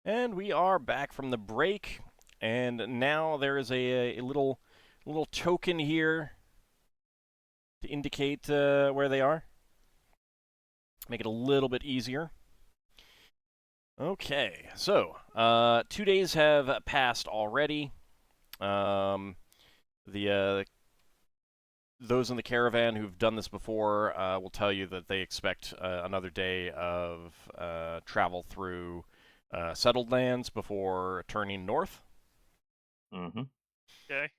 And we are back from the break, and now there is a little token here to indicate where they are. Make it a little bit easier. Okay, so 2 days have passed already. The those in the caravan who've done this before will tell you that they expect another day of travel through settled lands before turning north. Mm-hmm. Okay.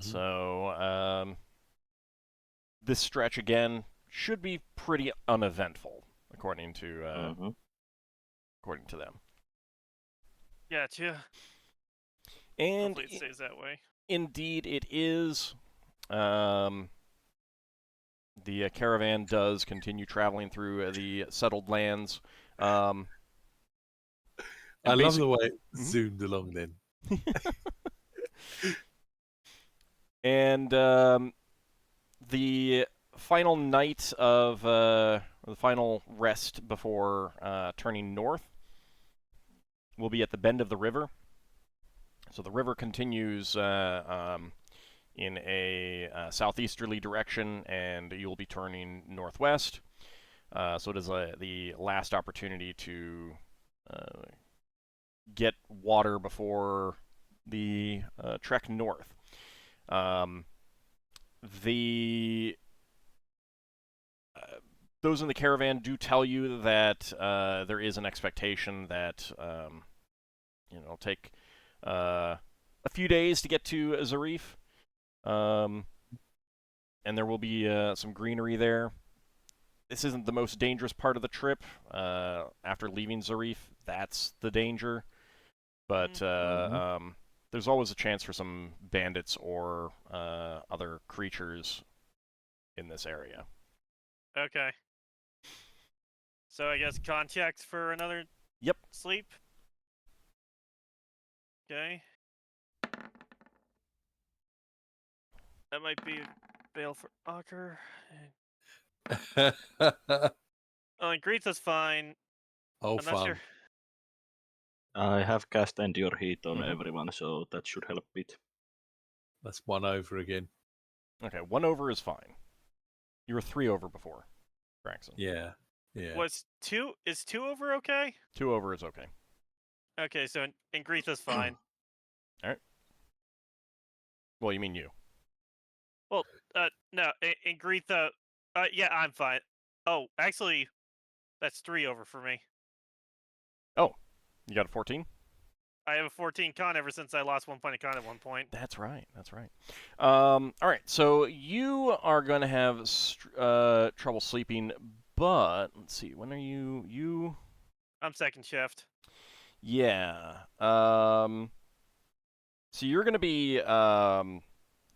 So this stretch again should be pretty uneventful, according to them. Gotcha. And Hopefully it stays that way. Indeed, it is. The caravan does continue traveling through the settled lands. I love the way it zoomed along then. And the final night of the final rest before turning north will be at the bend of the river. So the river continues in a southeasterly direction, and you'll be turning northwest. So it is the last opportunity to get water before the trek north. Those in the caravan do tell you that there is an expectation that it'll take a few days to get to Zarif, and there will be some greenery there. This isn't the most dangerous part of the trip. After leaving Zarif, that's the danger. But there's always a chance for some bandits or other creatures in this area. Okay. So I guess contact for another sleep? Okay. That might be a bail for Ockar. And Greetha's fine. Oh, I'm not sure. I have cast Endure Heat on everyone, so that should help a bit. That's 1 over again. Okay, 1 over is fine. You were 3 over before, Braxon. Yeah. Is 2 over okay? 2 over is okay. Okay, so Greetha's fine. All right. Well, you mean you. Well, no, Greetha, yeah, I'm fine. Oh, actually, that's 3 over for me. Oh, you got a 14? I have a 14 con ever since I lost 1 point of con at one point. That's right. All right, so you are going to have trouble sleeping, but let's see. When are you? I'm second shift. Yeah. So you're going to be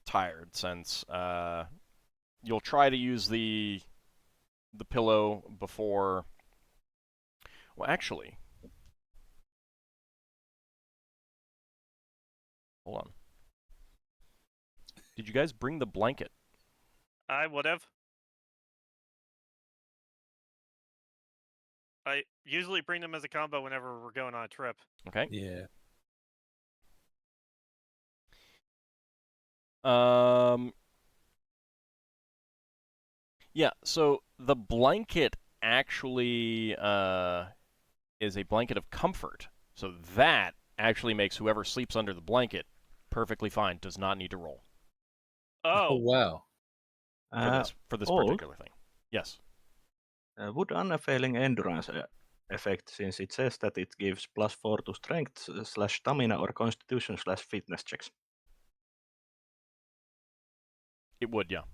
tired since you'll try to use the pillow before. Well, actually, hold on. Did you guys bring the blanket? I would have. I usually bring them as a combo whenever we're going on a trip. Okay. Yeah. Yeah, so the blanket actually is a blanket of comfort. So that actually makes whoever sleeps under the blanket perfectly fine, does not need to roll. Oh, wow. For this particular thing. Yes. Would unfailing endurance affect, since it says that it gives +4 to strength / stamina or constitution / fitness checks? It would, yeah.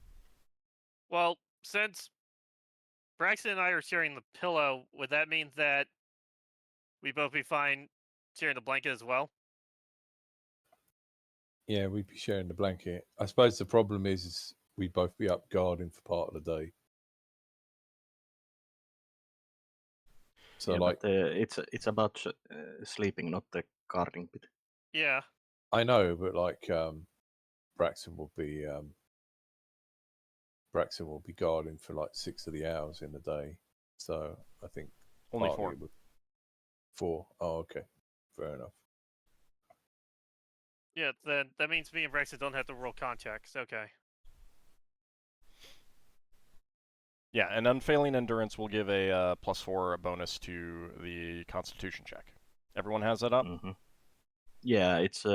Well, since Braxon and I are sharing the pillow, would that mean that we both be fine sharing the blanket as well? Yeah, we'd be sharing the blanket. I suppose the problem is we'd both be up guarding for part of the day. So, yeah, like, but, it's about sleeping, not the guarding bit. Yeah. I know, but like, Braxon will be guarding for like 6 of the hours in the day. So I think only 4. 4. Oh, okay. fair enough. Yeah, then that means me and Braxon don't have to roll con checks. Okay. Yeah, and unfailing endurance will give a +4 bonus to the Constitution check. Everyone has that up? Mm-hmm. Yeah, it's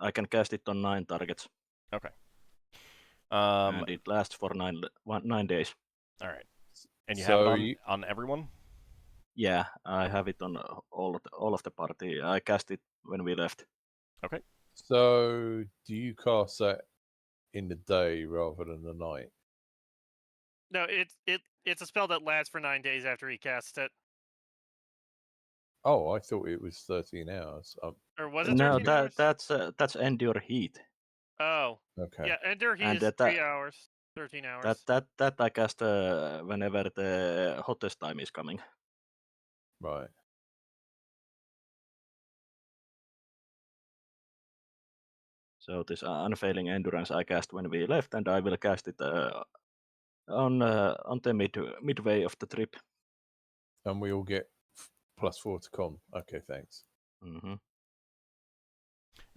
I can cast it on 9 targets, Okay. and it lasts for 9 days. All right. And you So have it on everyone? Yeah, I have it on all of the party. I cast it when we left. Okay. So do you cast that in the day rather than the night? No, it's a spell that lasts for 9 days after he casts it. Oh, I thought it was 13 hours. Or was it No, 13 hours? that's endure heat. Oh. Okay. Yeah, Endure Heat And is that- 3 hours. 13 hours. That I cast whenever the hottest time is coming. Right. So this unfailing endurance I cast when we left, and I will cast it on the midway of the trip. And we all get +4 to con. Okay, thanks. Mm-hmm.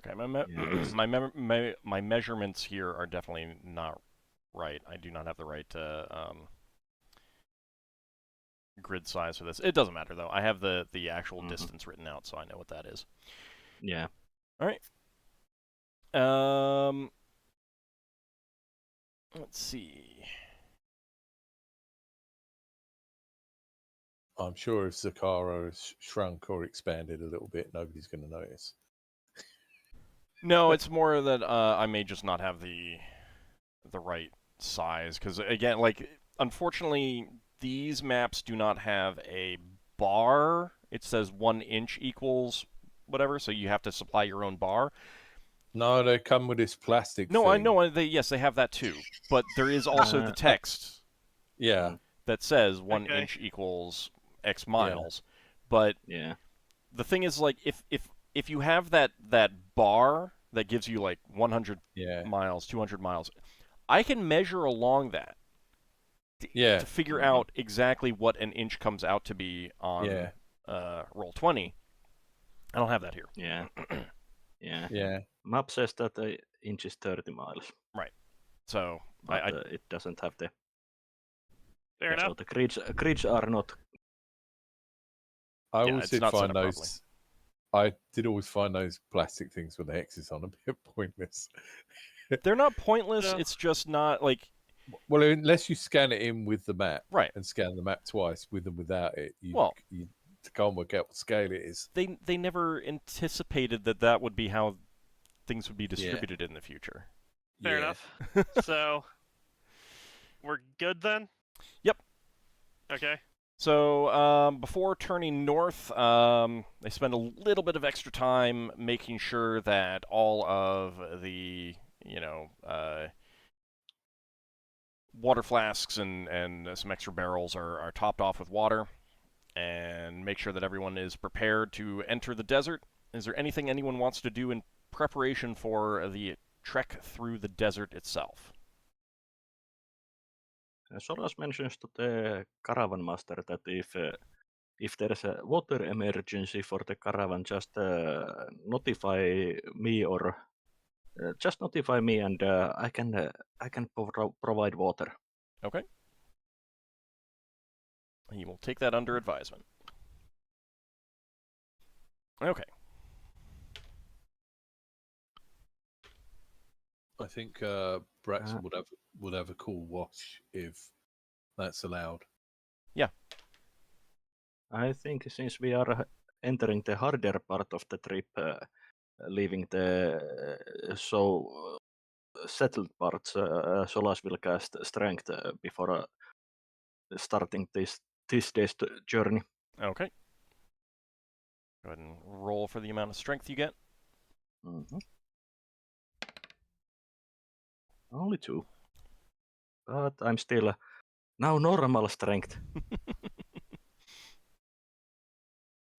Okay, Yeah, my measurements here are definitely not right. I do not have the right grid size for this. It doesn't matter though. I have the actual distance written out, so I know what that is. Yeah. All right. Let's see. I'm sure if Zakara has shrunk or expanded a little bit, nobody's going to notice. No, it's more that I may just not have the right size, because again, like, unfortunately, these maps do not have a bar. It says 1 inch equals whatever, so you have to supply your own bar. No, they come with this plastic No, thing. I know. Yes, they have that too, but there is also the text Yeah. that says 1 Okay. inch equals X miles. But Yeah. the thing is, like, if you have that bar that gives you like 100 miles, 200 miles, I can measure along that to figure out exactly what an inch comes out to be on Roll20. I don't have that here. Yeah. Yeah. Yeah. Map says that the inch is 30 miles. Right. So But it doesn't have the. Fair enough. So the grids are not. I Yeah, always it's did not set find up those. I did always find those plastic things with the X's on a bit pointless. They're not pointless. No. It's just not like. Well, unless you scan it in with the map, Right. and scan the map twice with and without it, you can't work out what scale it is. They never anticipated that would be how things would be distributed in the future. Fair enough. So, we're good then? Yep. Okay. So before turning north, they spend a little bit of extra time making sure that all of the, water flasks and some extra barrels are topped off with water, and make sure that everyone is prepared to enter the desert. Is there anything anyone wants to do in preparation for the trek through the desert itself? Solas mentions to the caravan master that if there's a water emergency for the caravan, just notify me or just notify me, and I can provide water. Okay. He will take that under advisement. Okay. I think Braxon would have a cool watch if that's allowed. Yeah. I think since we are entering the harder part of the trip, leaving the settled parts, Solas will cast strength before starting this day's journey. Okay. Go ahead and roll for the amount of strength you get. Mm-hmm. Only 2. But I'm still now normal strength.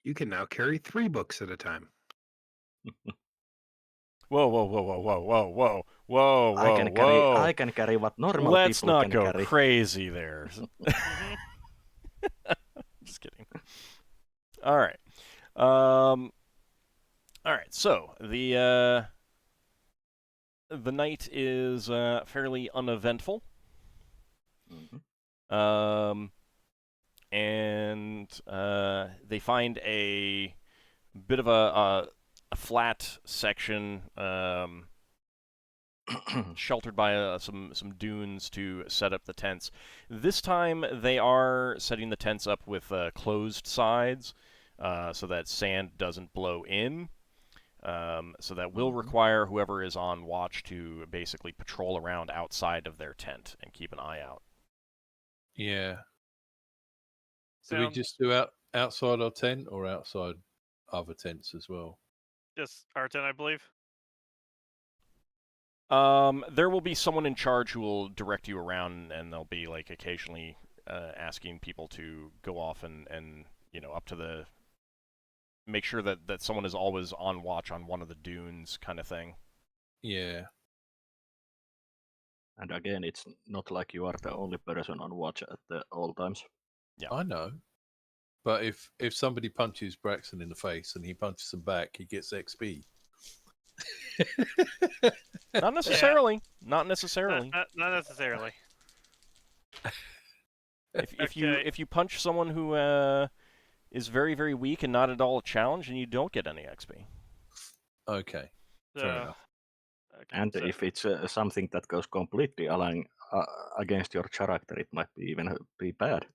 You can now carry 3 books at a time. Whoa. I can carry what normal Let's people not can go carry. crazy there. Just kidding. All right. All right, so the night is fairly uneventful. Mm-hmm. And they find a bit of a flat section sheltered by some dunes to set up the tents. This time they are setting the tents up with closed sides so that sand doesn't blow in. So that will require whoever is on watch to basically patrol around outside of their tent and keep an eye out. Yeah. Do we Sounds just do outside our tent or outside other tents as well? just our 10, I believe. There will be someone in charge who will direct you around, and they'll be like occasionally asking people to go off and up to the make sure that someone is always on watch on one of the dunes, kind of thing. Yeah. And again, it's not like you are the only person on watch at all times. Yeah. I know. But if somebody punches Braxon in the face and he punches them back, he gets XP. Not necessarily. Not necessarily. Not necessarily. If you punch someone who is very, very weak and not at all a challenge, and you don't get any XP. Okay. Fair enough. Okay, And so- if it's something that goes completely against your character, it might be even be bad.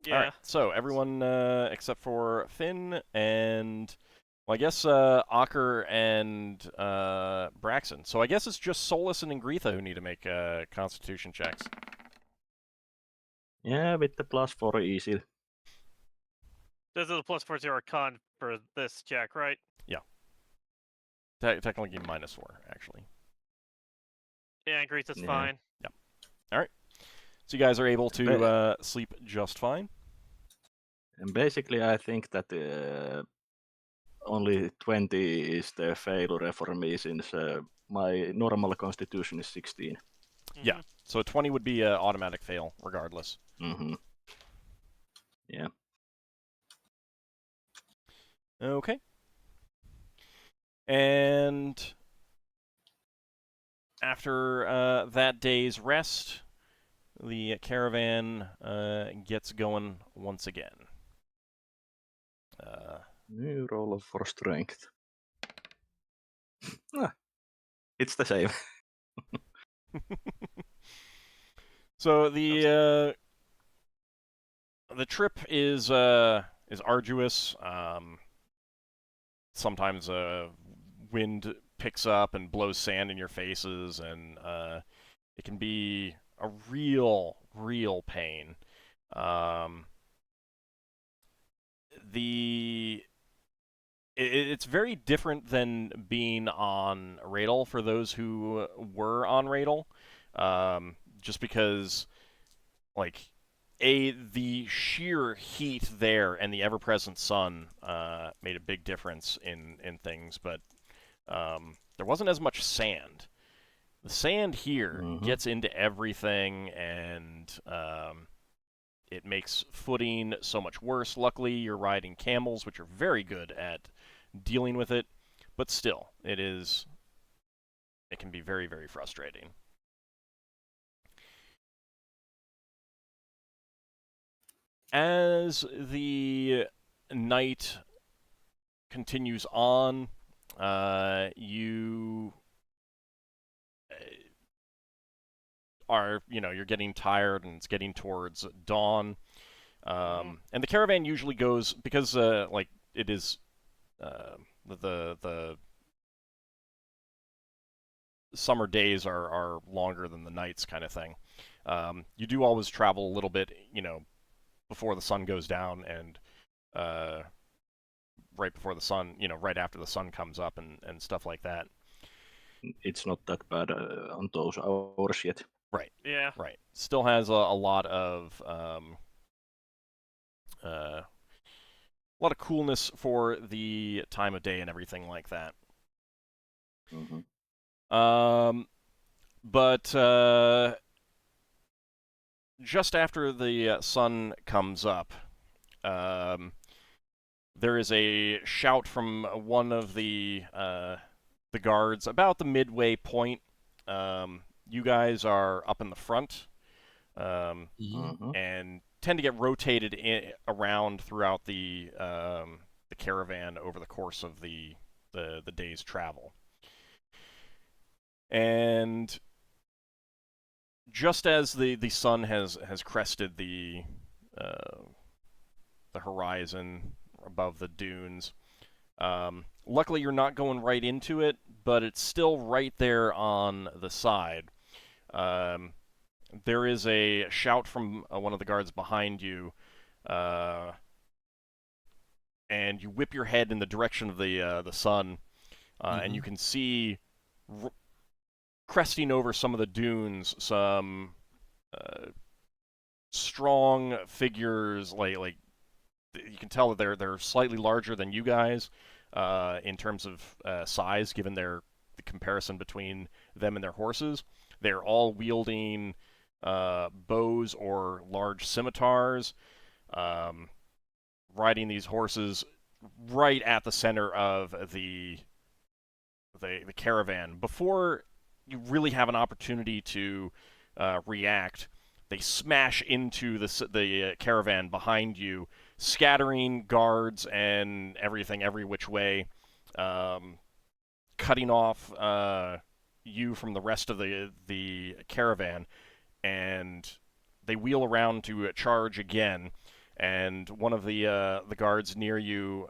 yeah, All right. So everyone except for Finn and, well, I guess Ockar and Braxon. So I guess it's just Solas and Ingritha who need to make Constitution checks. Yeah, with the +4 easy. this is a +4 to our con for this check, right? Technically -4, actually. Yeah, and Greece is Yeah. fine. So you guys are able to sleep just fine. And basically, I think that only 20 is the failure for me, since my normal constitution is 16. Yeah. So a 20 would be an automatic fail, regardless. Mm-hmm. Yeah. Okay. And after that day's rest, the caravan gets going once again. New roll for strength. It's the same. So the trip is arduous. Sometimes wind picks up and blows sand in your faces, and it can be a real pain. It's very different than being on Radel for those who were on Radel, just because, like, the sheer heat there and the ever-present sun made a big difference in things, but there wasn't as much sand. The sand here gets into everything, and it makes footing so much worse. Luckily, you're riding camels, which are very good at dealing with it, but still, it can be very, very frustrating. As the night continues on, you are, you're getting tired, and it's getting towards dawn. And the caravan usually goes, because like it is the summer days are longer than the nights, kind of thing. You do always travel a little bit, before the sun goes down, and right before the sun, right after the sun comes up, and stuff like that. It's not that bad on those hours yet. Right. Yeah. Right. Still has a lot of coolness for the time of day and everything like that. But just after the sun comes up, there is a shout from one of the guards about the midway point. You guys are up in the front, and tend to get rotated around throughout the caravan over the course of the day's travel. And just as the sun has crested the horizon above the dunes, luckily you're not going right into it, but it's still right there on the side. There is a shout from one of the guards behind you, and you whip your head in the direction of the sun, and you can see cresting over some of the dunes some strong figures. Like you can tell that they're slightly larger than you guys in terms of size, given the comparison between them and their horses. They're all wielding bows or large scimitars, riding these horses right at the center of the caravan. Before you really have an opportunity to react, they smash into the caravan behind you, scattering guards and everything every which way, cutting off you from the rest of the caravan, and they wheel around to charge again. And one of the guards near you,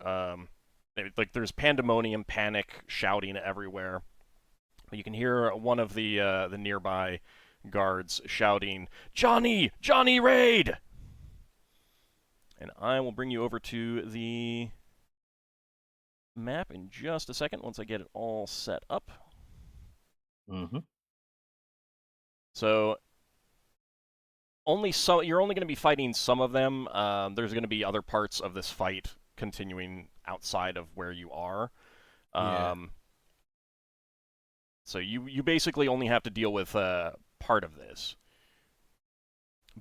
like there's pandemonium, panic, shouting everywhere. You can hear one of the nearby guards shouting, "Johnny! Johnny Raid!" And I will bring you over to the map in just a second once I get it all set up. So you're only going to be fighting some of them. There's going to be other parts of this fight continuing outside of where you are. So you basically only have to deal with part of this.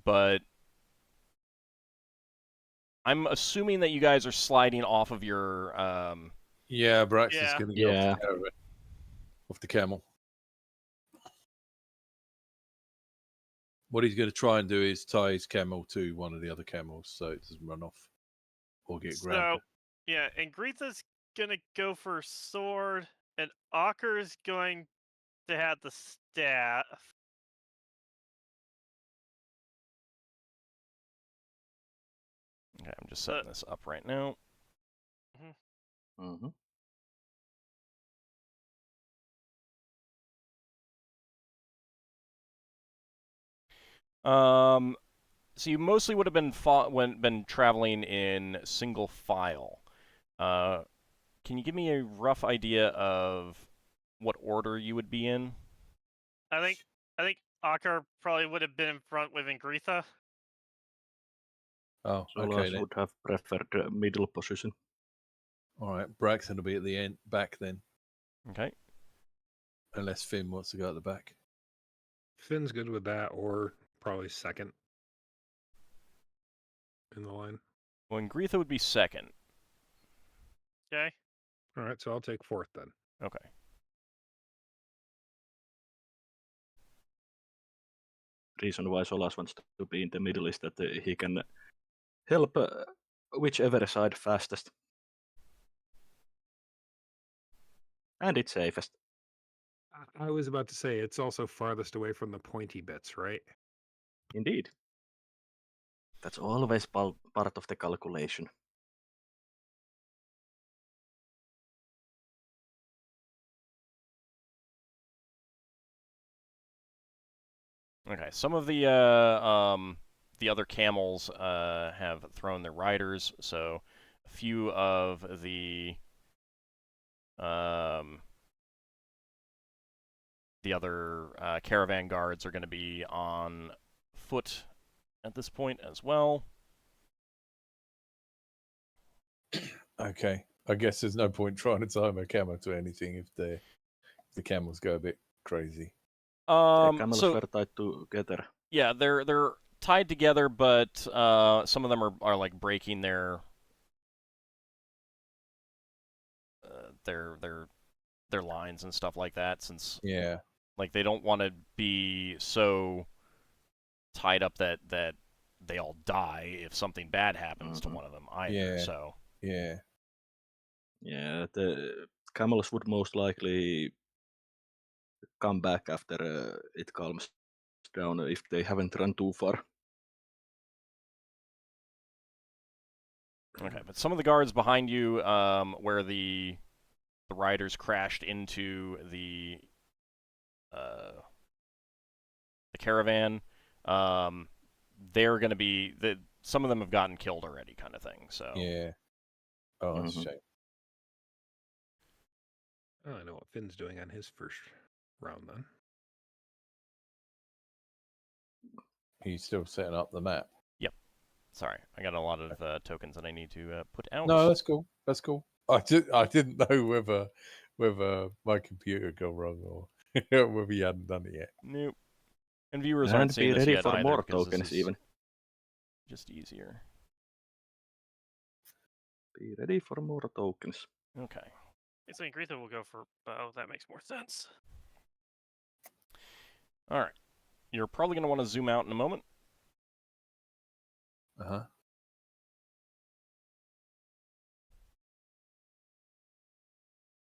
But I'm assuming that you guys are sliding off of your... Yeah, Braxon's Yeah. going to get off the camel. What he's going to try and do is tie his camel to one of the other camels so it doesn't run off or get grabbed. Yeah, and Gritha's gonna go for sword, and Ockar's going to have the staff. Okay, I'm just setting this up right now. So you mostly would have been traveling in single file. Can you give me a rough idea of what order you would be in? I think Ockar probably would have been in front with Gritha. Oh, Solas okay then. would have preferred the middle position. All right, Braxton will be at the back then. Okay. Unless Finn wants to go at the back. Finn's good with that, or probably second in the line. Well, Gritha would be second. Okay. All right, so I'll take fourth then. Okay. Reason why Solas wants to be in the middle is that he can help whichever side fastest. And it's safest. I was about to say, it's also farthest away from the pointy bits, right? Indeed. That's always part of the calculation. Okay, some of the other camels have thrown their riders, so a few of the other caravan guards are going to be on foot at this point as well. Okay, I guess there's no point trying to tie my camel to anything if the camels go a bit crazy. The camels were tied together. Yeah, they're tied together, but some of them are like breaking their their lines and stuff like that, since Yeah. like they don't want to be so tied up that they all die if something bad happens to one of them either. Yeah. So Yeah. Yeah, the camels would most likely come back after it calms down if they haven't run too far. okay, but some of the guards behind you, where the riders crashed into the caravan, they're going to be some of them have gotten killed already, kind of thing. So Yeah. Oh, that's a shame. Oh, I know what Finn's doing on his first round then. He's still setting up the map. sorry, I got a lot of tokens that I need to put out. No, that's cool. That's cool. I didn't know whether my computer got wrong or whether he hadn't done it yet. Nope. And viewers And aren't be seeing this ready yet for either, more because tokens this is even. just easier. Be ready for more tokens. Okay. So Greta will go for bow. That makes more sense. All right. You're probably going to want to zoom out in a moment. Uh-huh.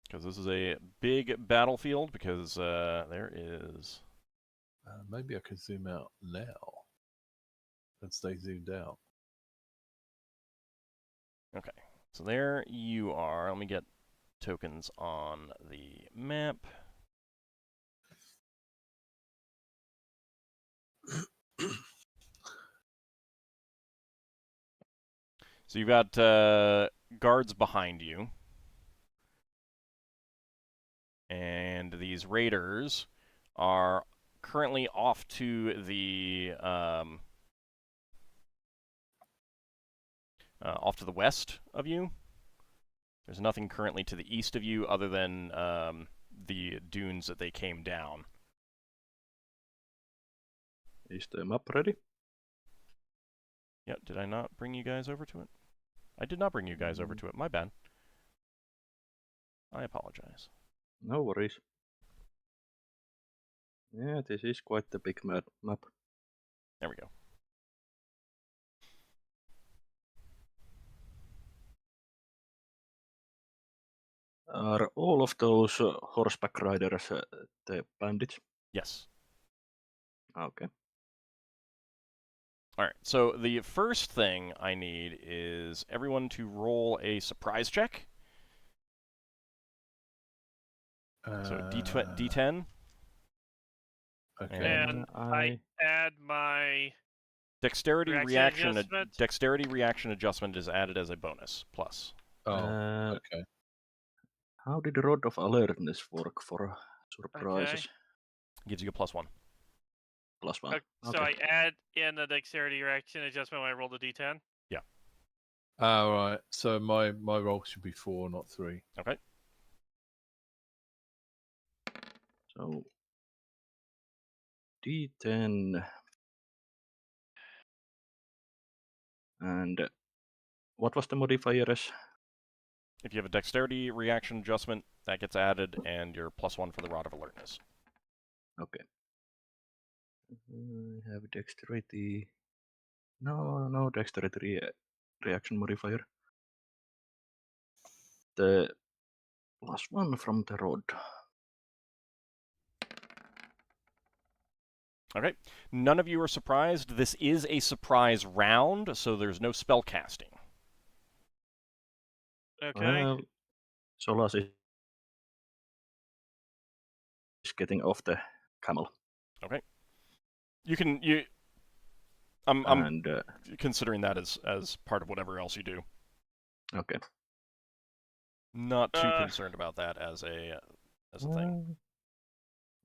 Because this is a big battlefield, because there is... Maybe I could zoom out now and stay zoomed out. Okay, so there you are. Let me get tokens on the map. So you've got guards behind you. And these raiders are currently off to the west of you. There's nothing currently to the east of you other than the dunes that they came down. Is the map ready? Yeah, did I not bring you guys over to it? I did not bring you guys over to it. My bad. I apologize. No worries. Yeah, this is quite the big map. There we go. Are all of those horseback riders the bandits? Yes. Okay. All right, so the first thing I need is everyone to roll a surprise check. So D10. Okay. And I add my Dexterity reaction reaction adjustment is added as a bonus plus. Oh, okay. How did Rod of Alertness work for surprises? Gives you a +1. +1. Okay. So I add in the dexterity reaction adjustment when I roll the d10? Yeah. All right. So my roll should be 4, not 3. Okay. So D10 and what was the modifier as? If you have a dexterity reaction adjustment, that gets added, and your +1 for the Rod of Alertness. Okay. I have dexterity. No dexterity reaction modifier. The +1 from the rod. Okay. None of you are surprised. This is a surprise round, so there's no spell casting. Okay. Well, Solas is getting off the camel. Okay. I'm considering that as part of whatever else you do. Okay. Not too concerned about that as a thing.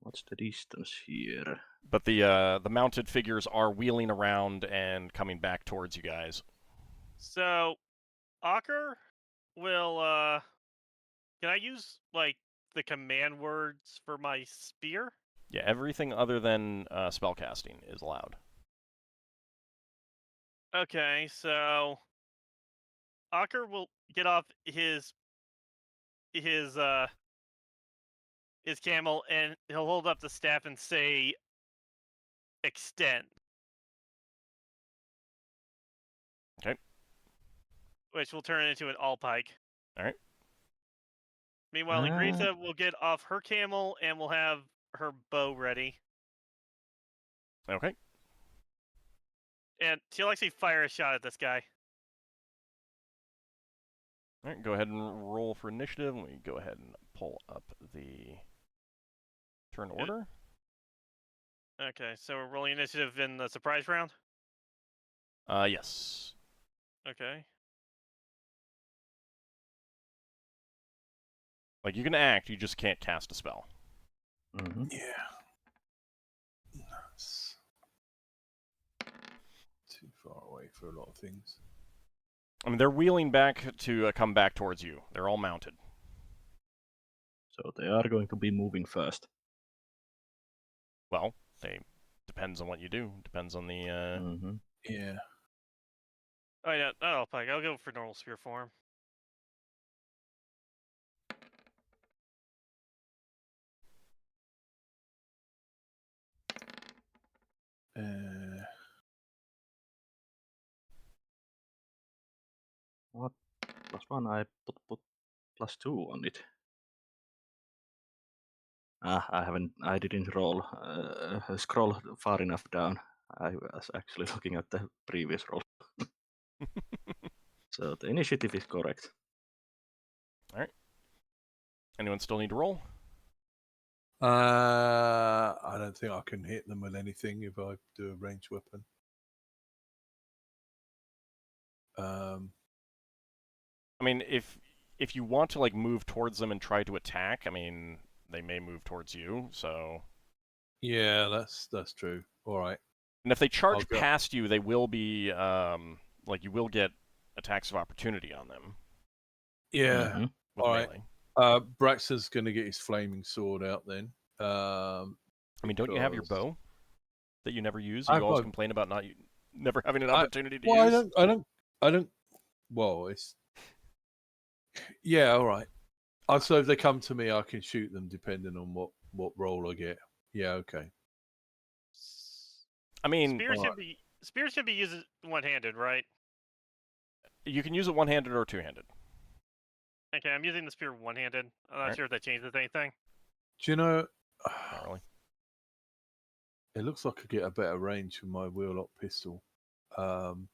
What's the distance here? But the mounted figures are wheeling around and coming back towards you guys. So, Ockar will, can I use, like, the command words for my spear? Yeah, everything other than spellcasting is allowed. Okay, so Ockar will get off his his camel, and he'll hold up the staff and say, "Extend." Okay. Which will turn into an all pike. All right. Meanwhile, Ingritha will get off her camel and we'll have her bow ready. Okay. And she'll actually fire a shot at this guy. All right. Go ahead and roll for initiative. Let me go ahead and pull up the turn order. Okay, so we're rolling initiative in the surprise round? Yes. Okay. Like, you can act, you just can't cast a spell. Mm-hmm. Yeah. That's too far away for a lot of things. I mean, they're wheeling back to come back towards you. They're all mounted. So they are going to be moving fast. Well, depends on what you do. Depends on the. Mm-hmm. Yeah. Oh yeah, not all pike. I'll go for normal spear form. What? +1, I put +2 on it. I didn't roll. Scroll far enough down. I was actually looking at the previous roll. So the initiative is correct. All right. Anyone still need to roll? I don't think I can hit them with anything if I do a ranged weapon. I mean, if you want to like move towards them and try to attack, I mean, they may move towards you. So. Yeah, that's true. All right. And if they charge I'll go. past you, they will be like you will get attacks of opportunity on them. Yeah. Mm-hmm. With All right. melee. Braxon's going to get his flaming sword out then. I mean, don't you have your because- bow that you never use? I've You always got- complain about never having an opportunity to Well, use. I don't. Well, it's. Yeah, all right. So if they come to me, I can shoot them depending on what roll I get. Yeah, okay. I mean, Spears should be used one-handed, right? you can use it one-handed or two-handed. Okay, I'm using the spear one-handed. I'm not Alright. sure if that changes anything. Do you know? Not really. It looks like I get a better range from my wheel-lock pistol. I'm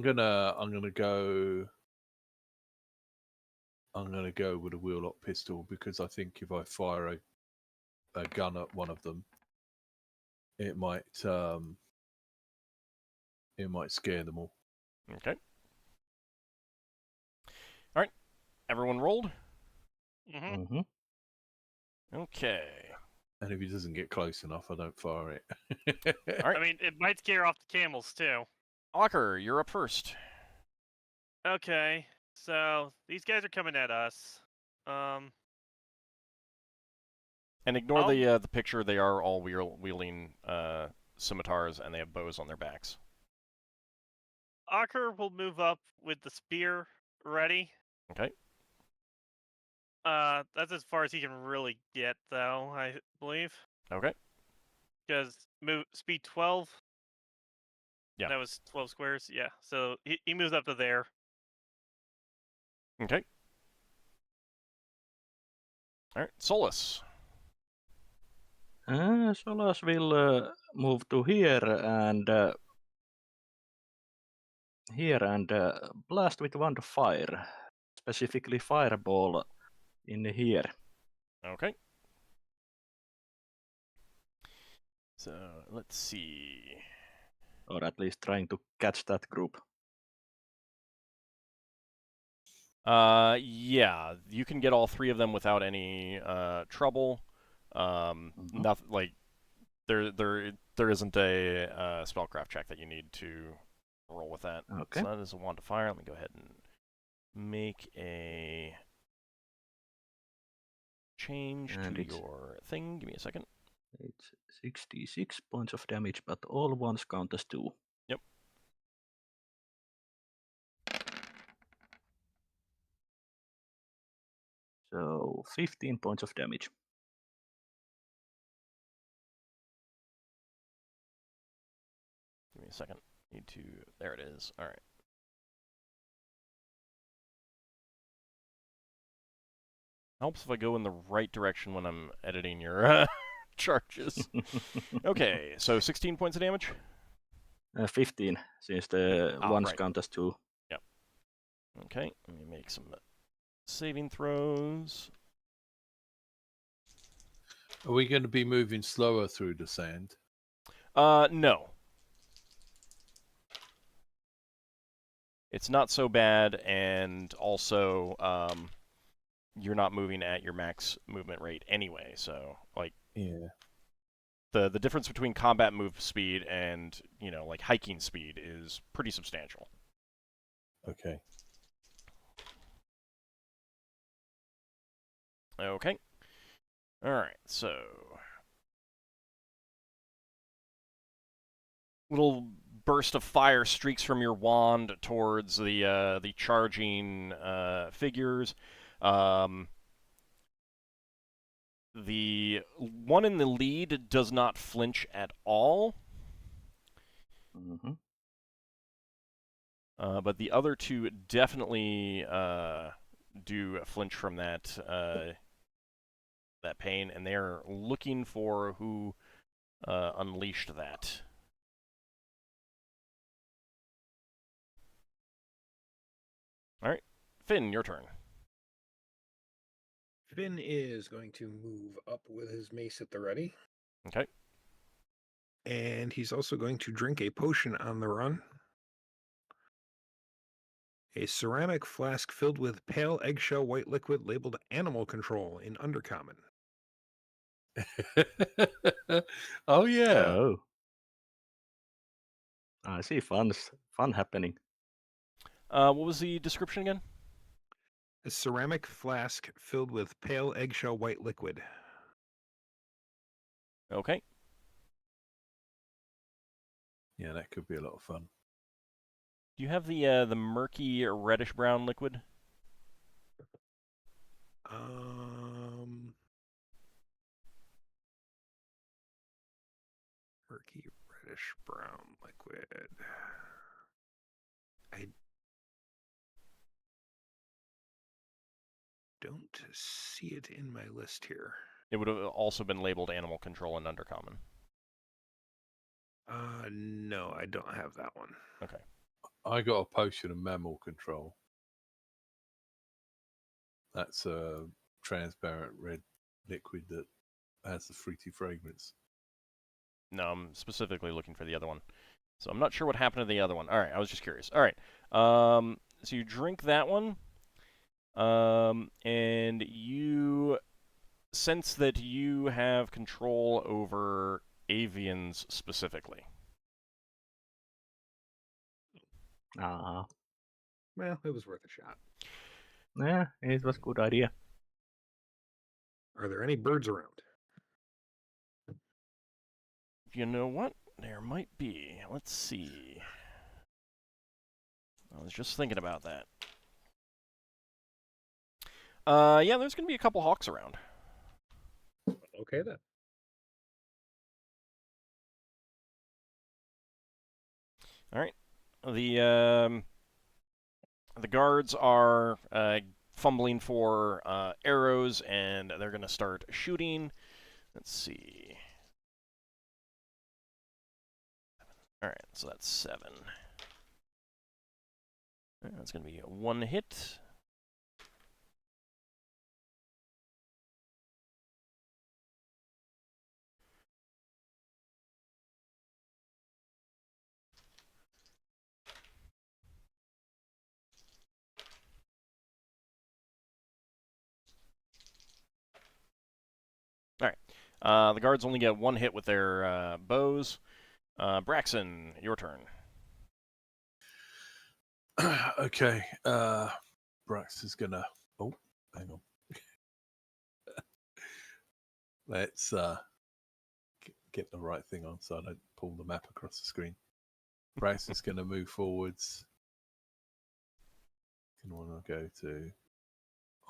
gonna go with a wheel-lock pistol because I think if I fire a gun at one of them, it might scare them all. Okay. All right. Everyone rolled? Mm-hmm. Mm-hmm. Okay. And if he doesn't get close enough, I don't fire it. All right. I mean, it might scare off the camels, too. Ockar, you're up first. Okay, so these guys are coming at us. And ignore I'll- the picture. They are all wielding scimitars, and they have bows on their backs. Ockar will move up with the spear ready. Okay. That's as far as he can really get, though, I believe. Okay. Because speed 12. Yeah. That was 12 squares. Yeah, so he moves up to there. Okay. All right. Solas. Solas will move to here and blast with wand of fire, specifically fireball in here. Okay. So let's see. Or at least trying to catch that group. Yeah, you can get all three of them without any trouble. Nothing like there isn't a spellcraft check that you need to roll with that. Okay. So that is a wand of fire. Let me go ahead and make a change And to it's- your thing. Give me a second. It's 66 points of damage, but all ones count as 2. Yep. So 15 points of damage. Give me a second. Need to. There it is. All right. Helps if I go in the right direction when I'm editing your charges. Okay, so 16 points of damage. 15, since the ones right. count as 2. Yep. Okay, let me make some saving throws. Are we going to be moving slower through the sand? No. It's not so bad, and also, you're not moving at your max movement rate anyway, so, like, Yeah. the difference between combat move speed and, like, hiking speed is pretty substantial. Okay. Okay. Alright, so... little burst of fire streaks from your wand towards the charging figures. The one in the lead does not flinch at all. Mm-hmm. But the other two definitely do flinch from that pain, and they're looking for who unleashed that. All right, Finn, your turn. Finn is going to move up with his mace at the ready. Okay. And he's also going to drink a potion on the run. A ceramic flask filled with pale eggshell white liquid labeled Animal Control in Undercommon. Oh, yeah. Oh. I see fun happening. What was the description again? A ceramic flask filled with pale eggshell white liquid. Okay. Yeah, that could be a lot of fun. Do you have the murky reddish brown liquid? Murky reddish brown liquid. I don't see it in my list here. It would have also been labeled Animal Control and Undercommon. No, I don't have that one. Okay. I got a potion of mammal control. That's a transparent red liquid that has the fruity fragrance. No, I'm specifically looking for the other one. So I'm not sure what happened to the other one. All right, I was just curious. All right. So you drink that one, and you sense that you have control over avians specifically. Ah. Well, it was worth a shot. Yeah, it was a good idea. Are there any birds around? You know what? There might be. Let's see. I was just thinking about that. Yeah, there's going to be a couple hawks around. Okay, then. All right. The guards are fumbling for arrows, and they're going to start shooting. Let's see. All right, so that's 7. That's going to be 1 hit. All right. The guards only get 1 hit with their bows. Braxon, your turn. Okay. Brax is gonna. Oh, hang on. Let's get the right thing on so I don't pull the map across the screen. Brax is gonna move forwards. I want to go to.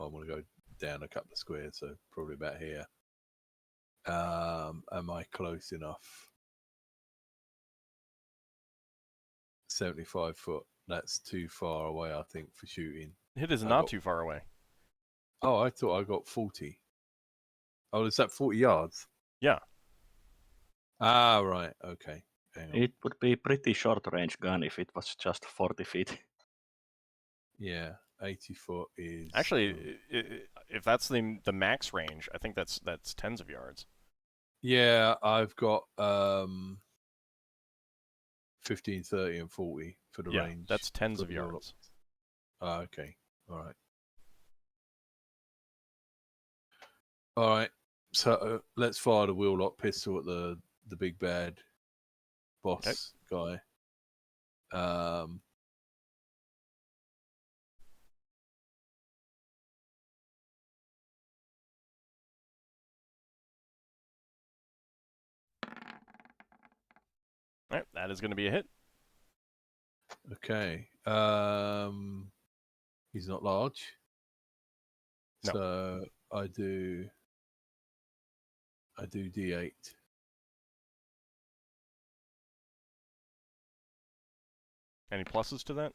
I want to go down a couple of squares, so probably about here. Am I close enough? 75 foot. That's too far away, I think, for shooting. It is I not got- too far away. Oh, I thought I got 40. Oh, is that 40 yards? Yeah. Ah, right. Okay. Hang on. It would be pretty short range gun if it was just 40 feet. Yeah, 80 foot is... Actually, if that's the max range, I think that's tens of yards. Yeah, I've got 15, 30, and 40 for the Yeah, range. that's tens for of the roll-up. yards. Ah, okay. All right. All right. So let's fire the wheel lock pistol at the big bad boss guy. All right, that is going to be a hit. Okay. He's not large. No. So I do D8. Any pluses to that?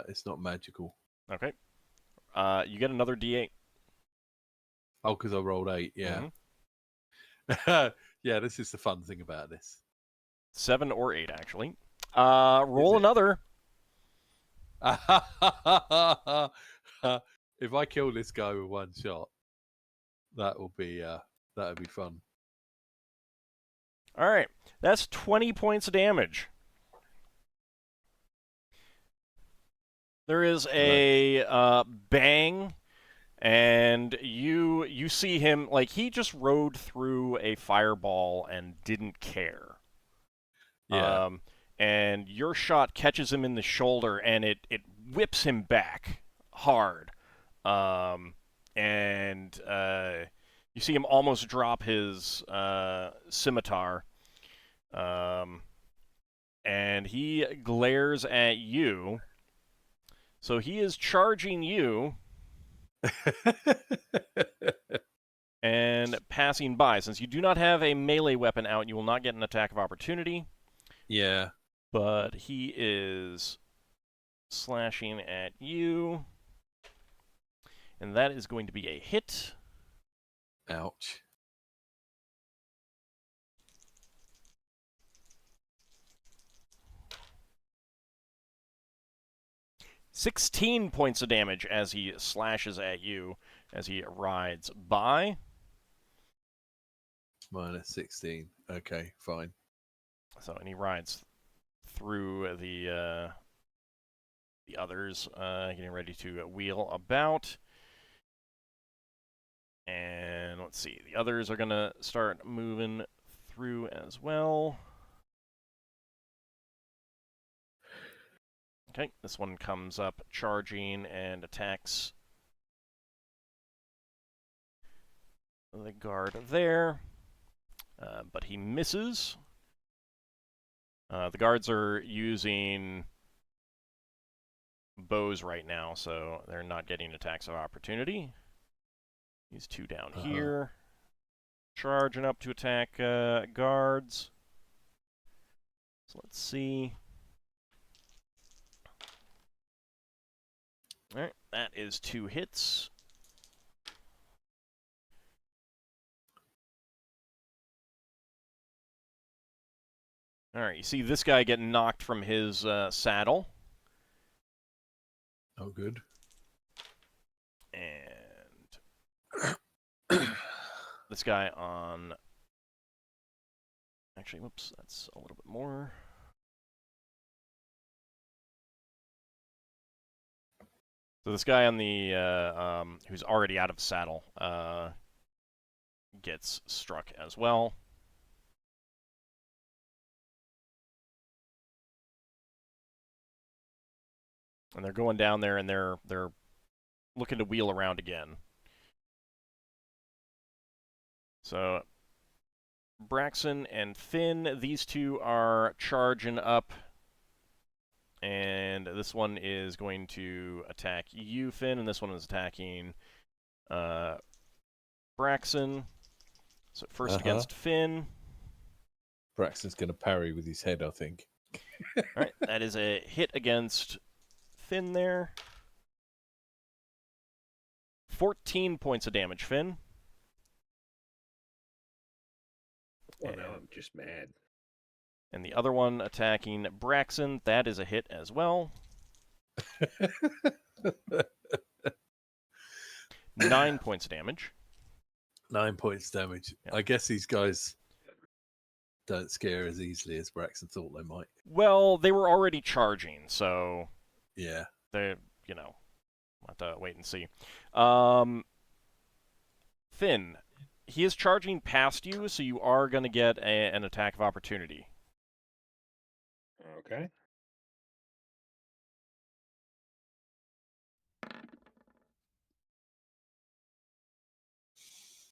It's not magical. Okay. You get another D8. Oh, because I rolled 8. Yeah. Mhm. Yeah, this is the fun thing about this. 7 or 8, actually. Roll it? another. If I kill this guy with one shot, that'll be fun. All right. That's 20 points of damage. There is a bang, and you see him, like, he just rode through a fireball and didn't care. Yeah. And your shot catches him in the shoulder, and it whips him back hard. And you see him almost drop his scimitar. And he glares at you. So he is charging you and passing by. Since you do not have a melee weapon out, you will not get an attack of opportunity. Yeah. But he is slashing at you. And that is going to be a hit. Ouch. "16 points of damage as he slashes at you as he rides by. Minus 16. Okay, fine. So, and he rides through the others, getting ready to wheel about. And let's see, the others are going to start moving through as well. Okay, this one comes up charging and attacks the guard there. But he misses. The guards are using bows right now, so they're not getting attacks of opportunity. These two down here. Charging up to attack guards. So let's see. Alright, that is 2 hits. Alright, you see this guy get knocked from his saddle. Oh, good. And this guy on... Actually, whoops, that's a little bit more. So this guy on the who's already out of saddle gets struck as well. And they're going down there, and they're looking to wheel around again. So Braxon and Finn, these two are charging up And this one is going to attack you, Finn, and this one is attacking Braxon. So first against Finn. Braxton's going to parry with his head, I think. All right, that is a hit against Finn there. 14 points of damage, Finn. Well, now I'm just mad. And the other one attacking Braxon, that is a hit as well. 9 points of damage. 9 points damage. Yeah. I guess these guys don't scare as easily as Braxton thought they might. Well, they were already charging, so Yeah. they, we'll have to wait and see. Finn, he is charging past you, so you are going to get an attack of opportunity. Okay.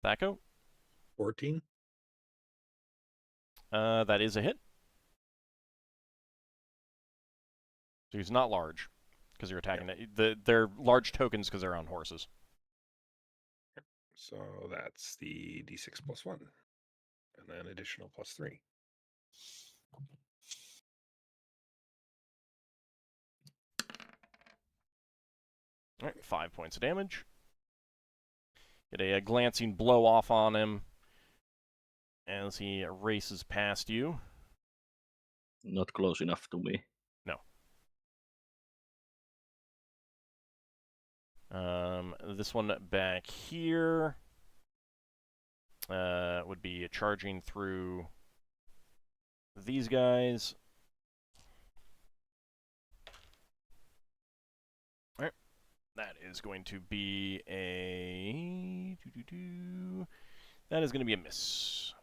Thaco? 14. That is a hit. So he's not large, because you're attacking it. They're large tokens because they're on horses. So that's the d6 plus 1. And then additional plus 3. All right, 5 points of damage. Get a glancing blow off on him as he races past you. Not close enough to me. No. This one back here would be charging through these guys. All right. That is going to be a... That is going to be a miss.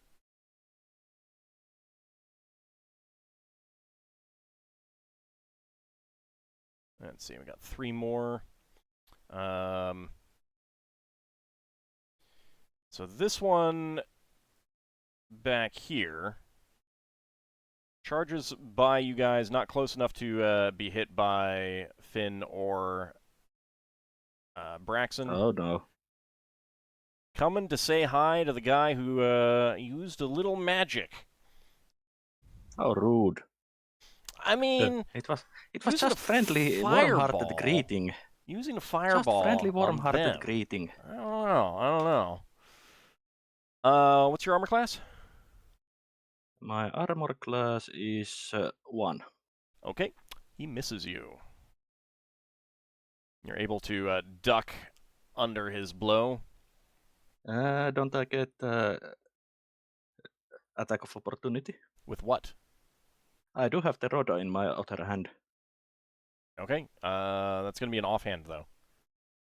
Let's see, we got 3 more. So this one back here charges by you guys, not close enough to be hit by Finn or Braxon. Oh no. Coming to say hi to the guy who used a little magic. How rude. I mean, It was using just a friendly, fireball. warm-hearted greeting. Using a fireball. Just friendly, on warm-hearted them. greeting. I don't know. What's your armor class? My armor class is 1. Okay, he misses you. You're able to duck under his blow. Don't I get attack of opportunity? With what? I do have the Roda in my other hand. Okay, that's going to be an offhand, though.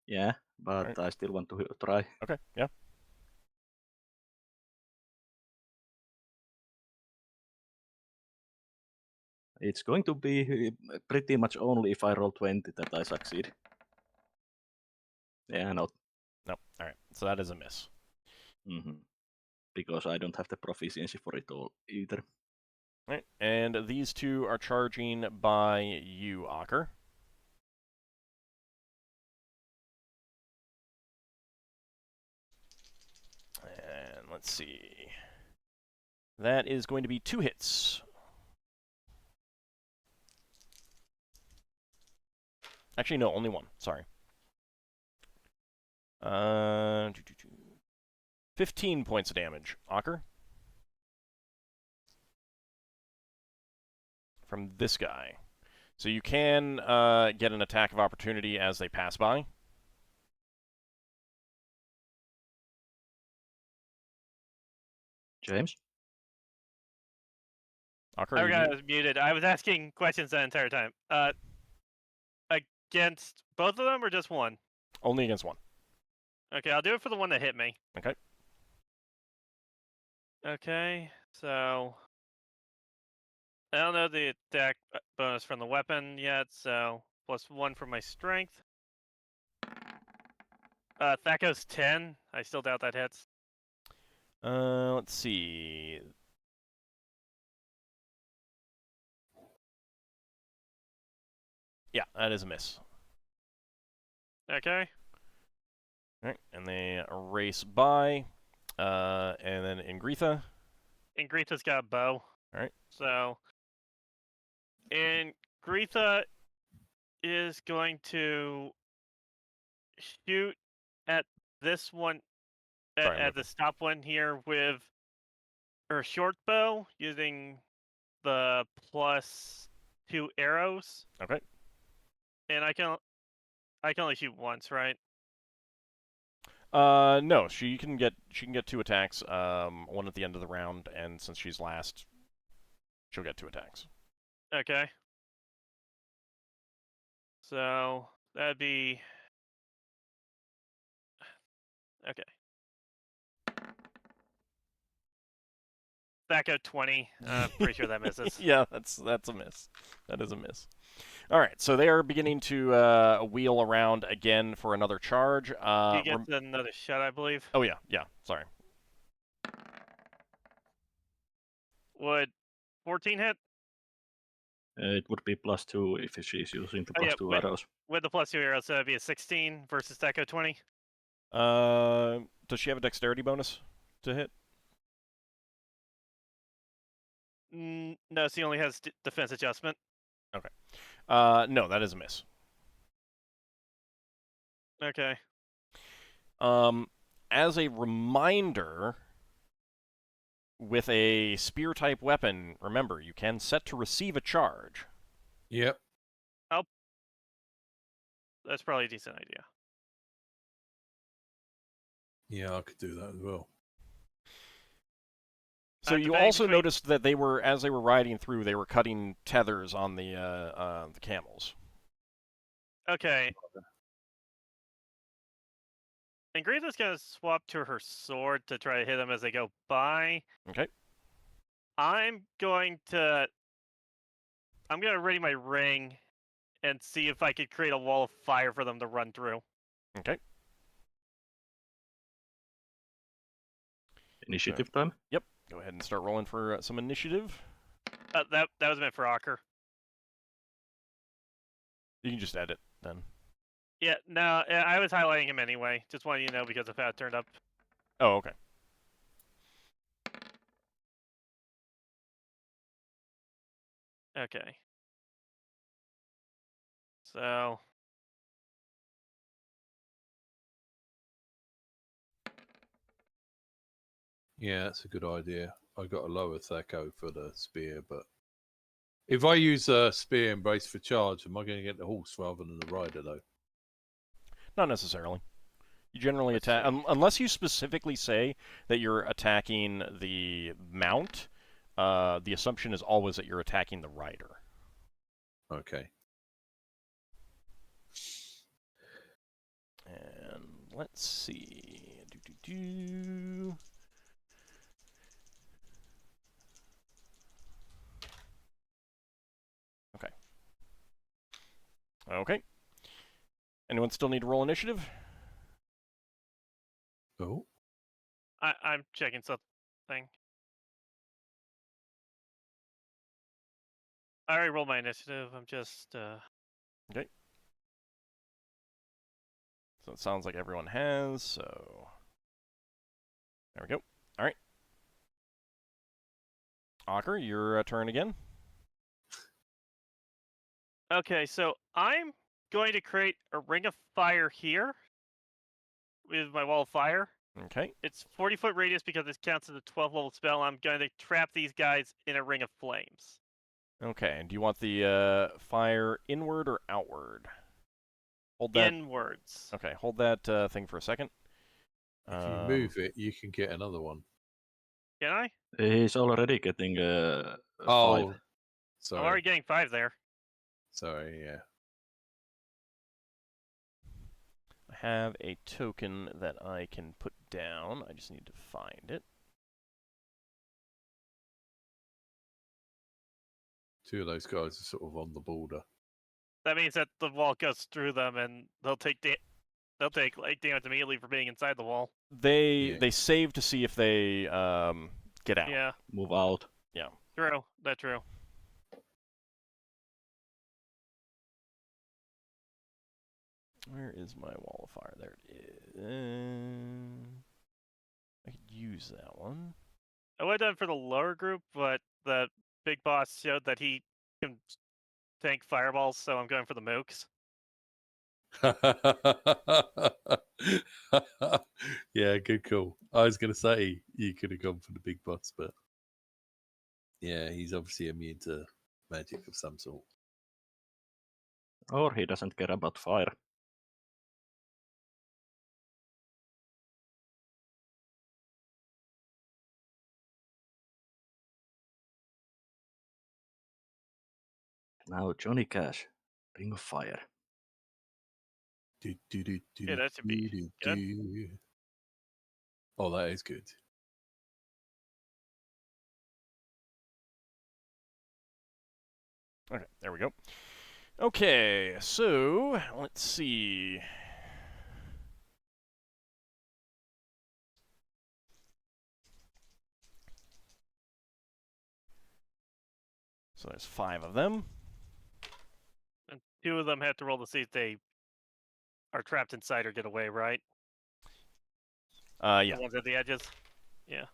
Yeah, but Right. I still want to try. Okay, yeah. It's going to be pretty much only if I roll 20 that I succeed. Yeah, no. No, all right. So that is a miss. Because I don't have the proficiency for it all either. All right, and these two are charging by you, Ockar. And let's see. That is going to be 2 hits. Actually, no, only 1. Sorry. 15 points of damage. Ockar? From this guy. So you can get an attack of opportunity as they pass by. James? Ockar, I you forgot I mute? was muted. I was asking questions that entire time. Against both of them or just one? Only against 1. Okay, I'll do it for the one that hit me. Okay. Okay, so I don't know the attack bonus from the weapon yet, so +1 for my strength. Thaco's 10. I still doubt that hits. Let's see. Yeah, that is a miss. Okay. Alright, and they race by. And then Ingritha. Ingritha's got a bow. Alright. So, Ingritha is going to shoot at this one, Sorry, I'm at the stop one here with her short bow, using the +2 arrows. Okay. And I can only shoot once, right? No, she can get 2 attacks, one at the end of the round, and since she's last, she'll get 2 attacks. Okay. So that'd be okay. Back out 20. Pretty sure that misses. Yeah, that's a miss. That is a miss. All right, so they are beginning to wheel around again for another charge. He gets another shot, I believe. Oh yeah, sorry. Would 14 hit? It would be +2 if she's using the Oh, yeah, +2 arrows. With the +2 arrows, so that'd be a 16 versus Deck out 20. Does she have a dexterity bonus to hit? No, she only has defense adjustment. Okay. No, that is a miss. Okay. As a reminder, with a spear-type weapon, remember, you can set to receive a charge. Yep. That's probably a decent idea. Yeah, I could do that as well. So you debating also between- noticed that they were, as they were riding through, they were cutting tethers on the camels. Okay. And Ingritha's gonna swap to her sword to try to hit them as they go by. Okay. I'm gonna ready my ring and see if I could create a wall of fire for them to run through. Okay. Initiative time? Yep. Go ahead and start rolling for some initiative. That was meant for Ockar. You can just edit then. Yeah, no, I was highlighting him anyway. Just wanted you to know because of how it turned up. Oh, okay. Okay. So Yeah, that's a good idea. I got a lower Thaco for the spear, but if I use a spear and brace for charge, am I going to get the horse rather than the rider, though? Not necessarily. You generally Let's attack, see. unless you specifically say that you're attacking the mount. The assumption is always that you're attacking the rider. Okay. And let's see. Do. Okay. Okay. Anyone still need to roll initiative? Oh. I'm checking something. I already rolled my initiative. I'm just Okay. So it sounds like everyone has, so there we go. All right. Ockar, your turn again. okay. So I'm going to create a ring of fire here with my wall of fire. Okay. It's 40-foot radius because this counts as a 12 level spell. I'm going to trap these guys in a ring of flames. Okay. And do you want the fire inward or outward? Hold that. Inwards. Okay. Hold that thing for a second. If you move it, you can get another one. Can I? He's already getting 5. Oh, sorry. I'm already getting 5 there. Sorry, yeah. I have a token that I can put down. I just need to find it. Two of those guys are sort of on the border. That means that the wall goes through them, and they'll take like damage immediately for being inside the wall. They save to see if they get out. Yeah, Move out. Yeah. true. That's true. Where is my wall of fire? There it is. I could use that one. I would have done for the lower group, but the big boss showed that he can tank fireballs, so I'm going for the mooks. Yeah, good call. I was going to say you could have gone for the big boss, but yeah, he's obviously immune to magic of some sort. Or he doesn't care about fire. Now Johnny Cash, Ring of Fire. Yeah, that should be good. Oh, that is good. Okay, there we go. Okay, so let's see. So there's 5 of them. And 2 of them have to roll to see if they are trapped inside or get away, right? Yeah. The ones at the edges. Yeah.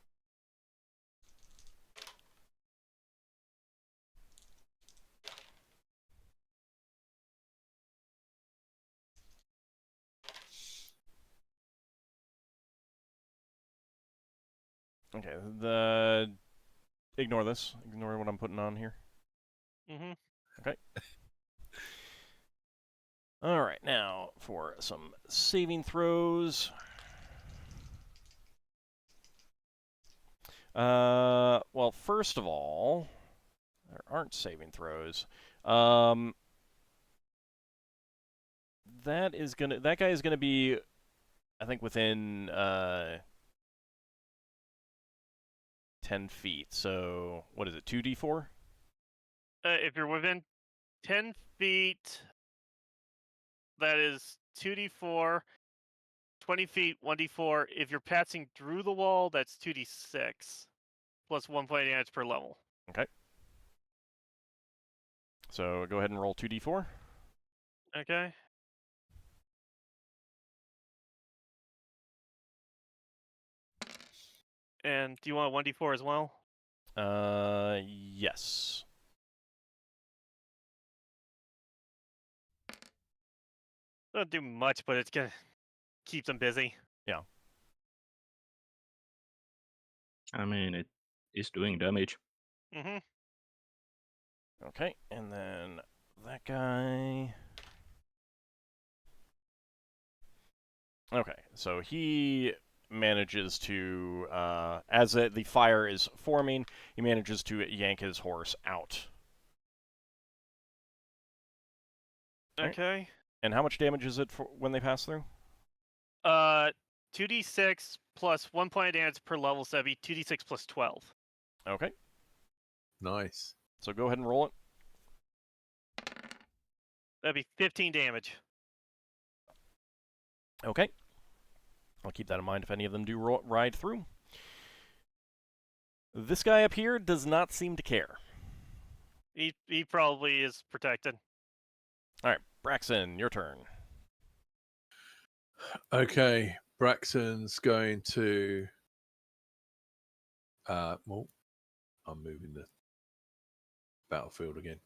Okay, ignore this. Ignore what I'm putting on here. Mm-hmm. Okay. All right, now for some saving throws. Well, first of all, there aren't saving throws. That guy is gonna be, I think, within 10 feet. So what is it? 2d4? If you're within 10 feet, that is 2d4. 20 feet, 1d4. If you're passing through the wall, that's 2d6. Plus 1 point damage per level. Okay. So go ahead and roll 2d4. Okay. And do you want 1d4 as well? Yes. Doesn't do much, but it's gonna keep them busy. Yeah. I mean, it is doing damage. Mm-hmm. Okay, and then that guy. Okay, so he manages to, as the fire is forming, he manages to yank his horse out. Right. Okay. And how much damage is it for when they pass through? 2d6 plus 1 point of damage per level, so that'd be 2d6 plus 12. Okay, Nice. so go ahead and roll it. That'd be 15 damage. Okay. I'll keep that in mind if any of them do ride through. This guy up here does not seem to care. He probably is protected. All right, Braxon, your turn. Okay, Braxton's going to. Well, I'm moving the battlefield again.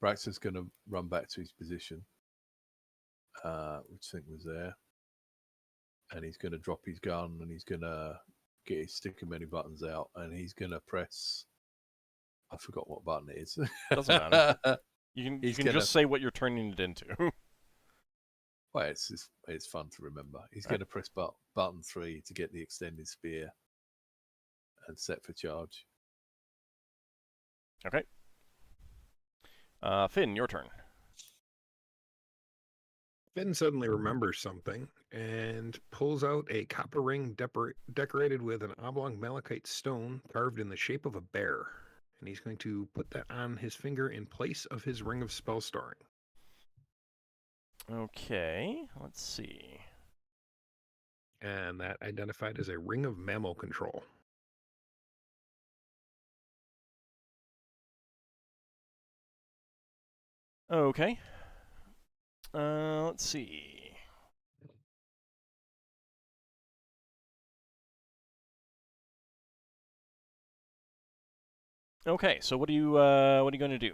Braxton's going to run back to his position, which I think was there, and he's going to drop his gun and he's going to get his stick of many buttons out, and he's going to press. I forgot what button it is. Doesn't matter. You He's can gonna- just say what you're turning it into. Well, it's fun to remember. He's going to press button 3 to get the extended spear and set for charge. Okay. Finn, your turn. Finn suddenly remembers something and pulls out a copper ring decorated with an oblong malachite stone carved in the shape of a bear. And he's going to put that on his finger in place of his ring of spell storing. Okay, let's see. And that identified as a ring of mammal control. Okay. Let's see. Okay, so what are you going to do?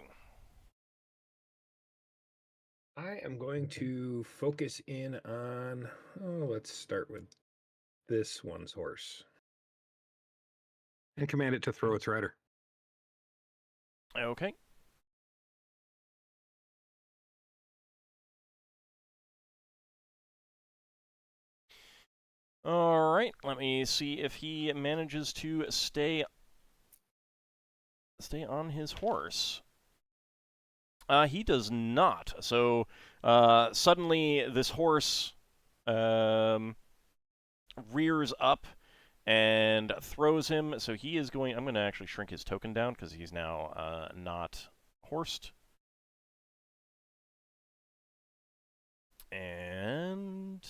I am going to focus in on. Oh, let's start with this one's horse. And command it to throw its rider. Okay. All right, let me see if he manages to stay on his horse. He does not. So suddenly this horse rears up and throws him. So he is going. I'm going to actually shrink his token down because he's now not horsed. And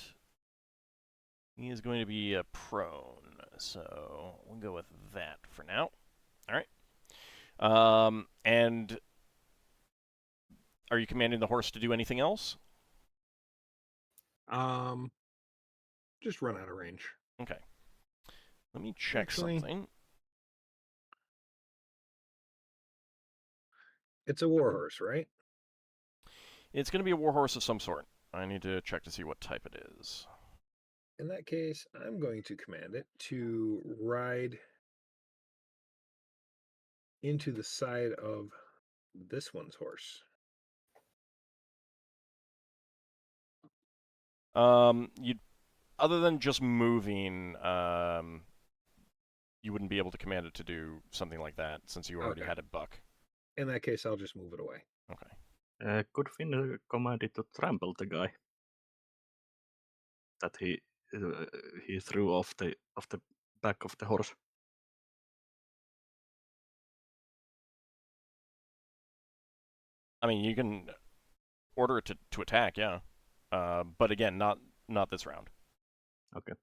he is going to be prone. So we'll go with that for now. All right. And are you commanding the horse to do anything else? Just run out of range. Okay. Let me check Actually, something. It's a warhorse, right? It's going to be a warhorse of some sort. I need to check to see what type it is. In that case, I'm going to command it to ride into the side of this one's horse. You, other than just moving, you wouldn't be able to command it to do something like that since you already Okay. had it buck. In that case, I'll just move it away. Okay. Could Finn command it to trample the guy that he threw off the back of the horse? I mean, you can order it to attack, yeah. But again, not this round. Okay.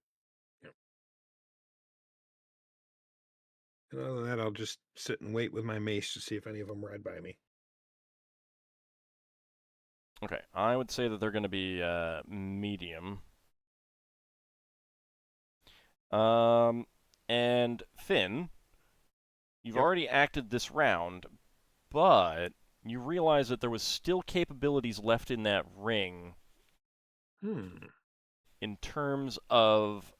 And other than that, I'll just sit and wait with my mace to see if any of them ride by me. Okay, I would say that they're going to be medium. And Finn, you've Yep. already acted this round, but you realize that there was still capabilities left in that ring in terms of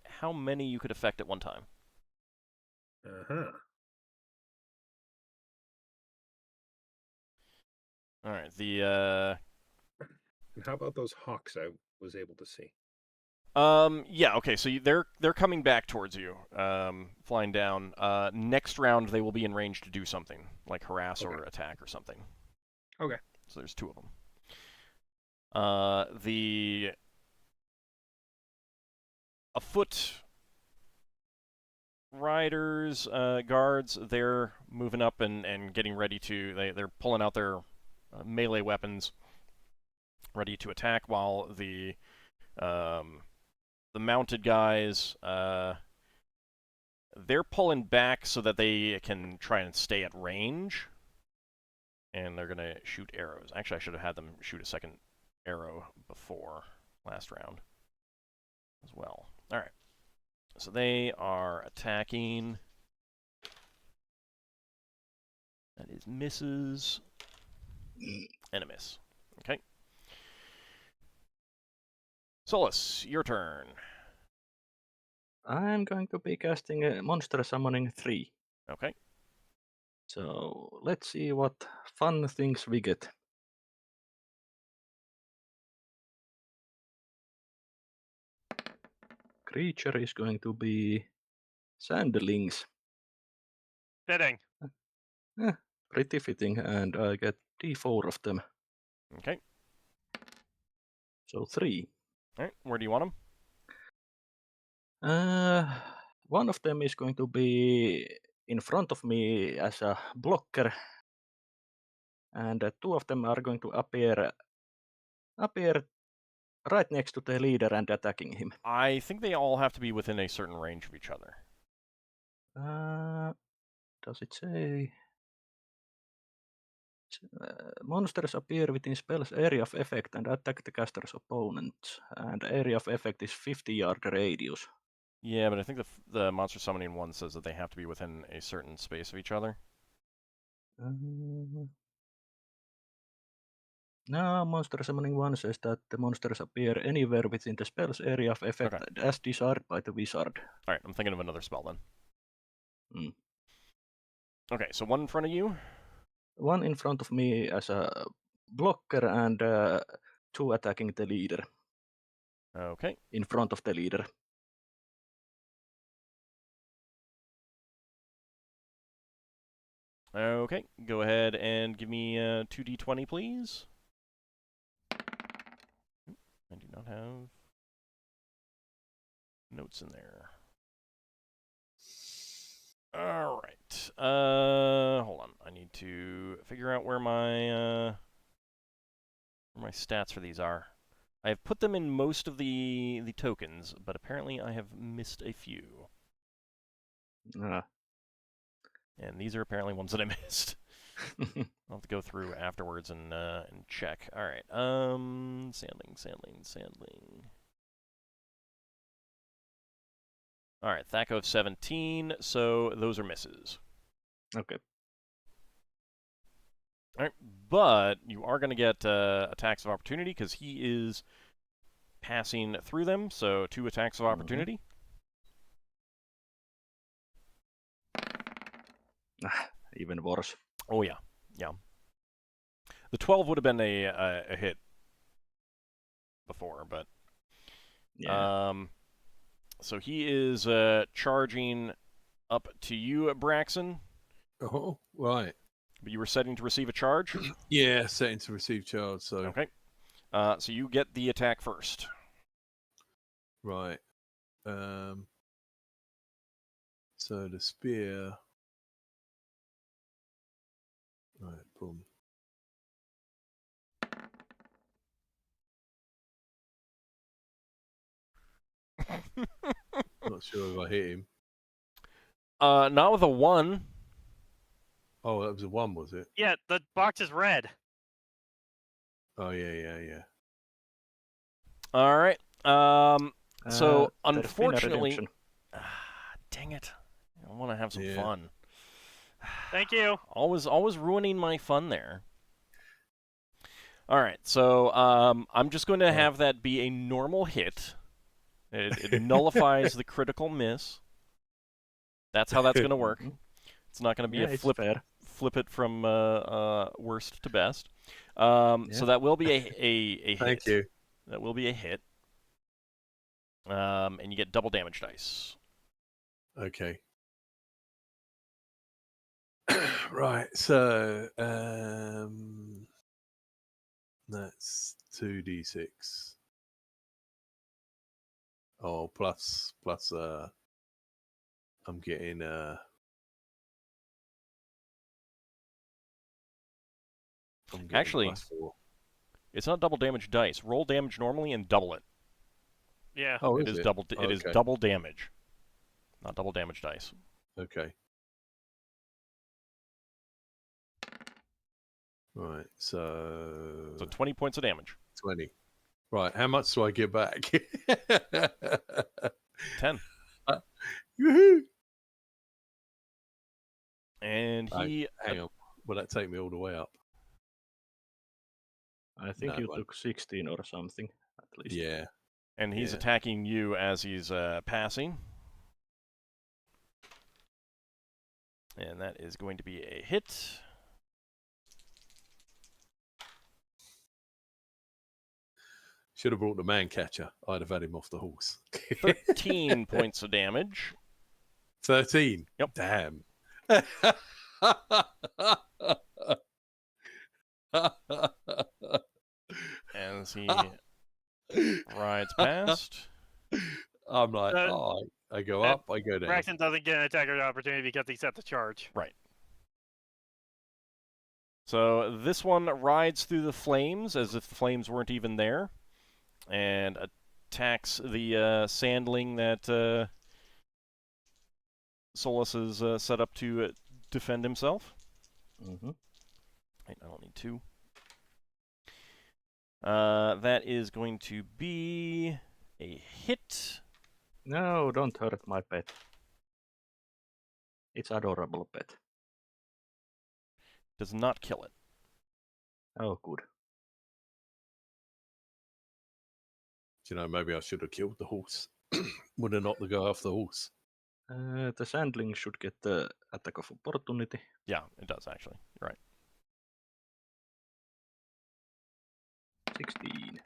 how many you could affect at one time. Uh-huh. All right, the And how about those hawks I was able to see? yeah, okay, so they're coming back towards you, flying down. Next round they will be in range to do something, like harass or attack or something. Okay. So there's two of them. The afoot riders, guards, they're moving up and getting ready to. They're pulling out their melee weapons, ready to attack, while the mounted guys, they're pulling back so that they can try and stay at range. And they're going to shoot arrows. Actually, I should have had them shoot a second arrow before last round as well. All right. So they are attacking. That is misses. And a miss. Okay. Solas, your turn. I'm going to be casting a Monster Summoning 3. Okay. So let's see what fun things we get. Creature is going to be Sandlings. Fitting. Pretty fitting, and I get D4 of them. Okay. So 3. All right. Where do you want them? One of them is going to be in front of me as a blocker, and two of them are going to appear right next to the leader and attacking him. I think they all have to be within a certain range of each other. Does it say? Monsters appear within spell's area of effect and attack the caster's opponent, and area of effect is 50-yard radius. Yeah, but I think the monster summoning one says that they have to be within a certain space of each other. No, Monster Summoning 1 says that the monsters appear anywhere within the spell's area of effect as desired by the wizard. All right, I'm thinking of another spell then. Mm. Okay, so one in front of you. One in front of me as a blocker and 2 attacking the leader. Okay. In front of the leader. Okay, go ahead and give me 2d20, please. I do not have notes in there. All right. Hold on. I need to figure out where my stats for these are. I have put them in most of the tokens, but apparently I have missed a few. And these are apparently ones that I missed. I'll have to go through afterwards and check. All right. Sandling. All right, Thaco of 17, so those are misses. Okay. All right, but you are going to get attacks of opportunity because he is passing through them, so 2 attacks of opportunity. Even worse. Oh, yeah. The 12 would have been a hit before, but... Yeah. So he is charging up to you, Braxon. Oh, right. But you were setting to receive a charge? Yeah, setting to receive charge, so... Okay. So you get the attack first. Right. So the spear... Right, boom. Not sure if I hit him. Not with a 1. Oh, that was a 1, was it? Yeah, the box is red. Oh, yeah. All right. So, there's been a unfortunately... redemption. Dang it. I want to have some Yeah. fun. Thank you. Always ruining my fun there. All right, so I'm just going to have that be a normal hit. It nullifies the critical miss. That's how that's going to work. It's not going to be a flip it from worst to best. So that will be a hit. Thank you. That will be a hit. And you get double damage dice. Okay. Right, so that's 2d6. Oh, plus I'm getting Actually, +4. it's not double damage dice. Roll damage normally and double it. Yeah. Oh, It is double. It is Okay. double damage, not double damage dice. Okay. Right, so 20 points of damage. 20. Right, how much do I get back? 10. Woohoo! And he... Hang on. Will that take me all the way up? I think No, you it won't. took 16 or something, at least. Yeah. And he's Yeah. attacking you as he's passing. And that is going to be a hit. Should have brought the man catcher. I'd have had him off the horse. 13 points of damage. 13? Yep. Damn. As he rides past. I'm like, I go up, I go down. Braxton doesn't get an attacker opportunity because he set the charge. Right. So this one rides through the flames as if the flames weren't even there. And attacks the sandling that Solas is set up to defend himself. Mm-hmm. Wait, I don't need 2. That is going to be a hit. No, don't hurt my pet. It's adorable pet. Does not kill it. Oh, good. Do you know, maybe I should have killed the horse. Would have knocked the guy off the horse. The Sandling should get the attack of opportunity. Yeah, it does actually. You're right. 16.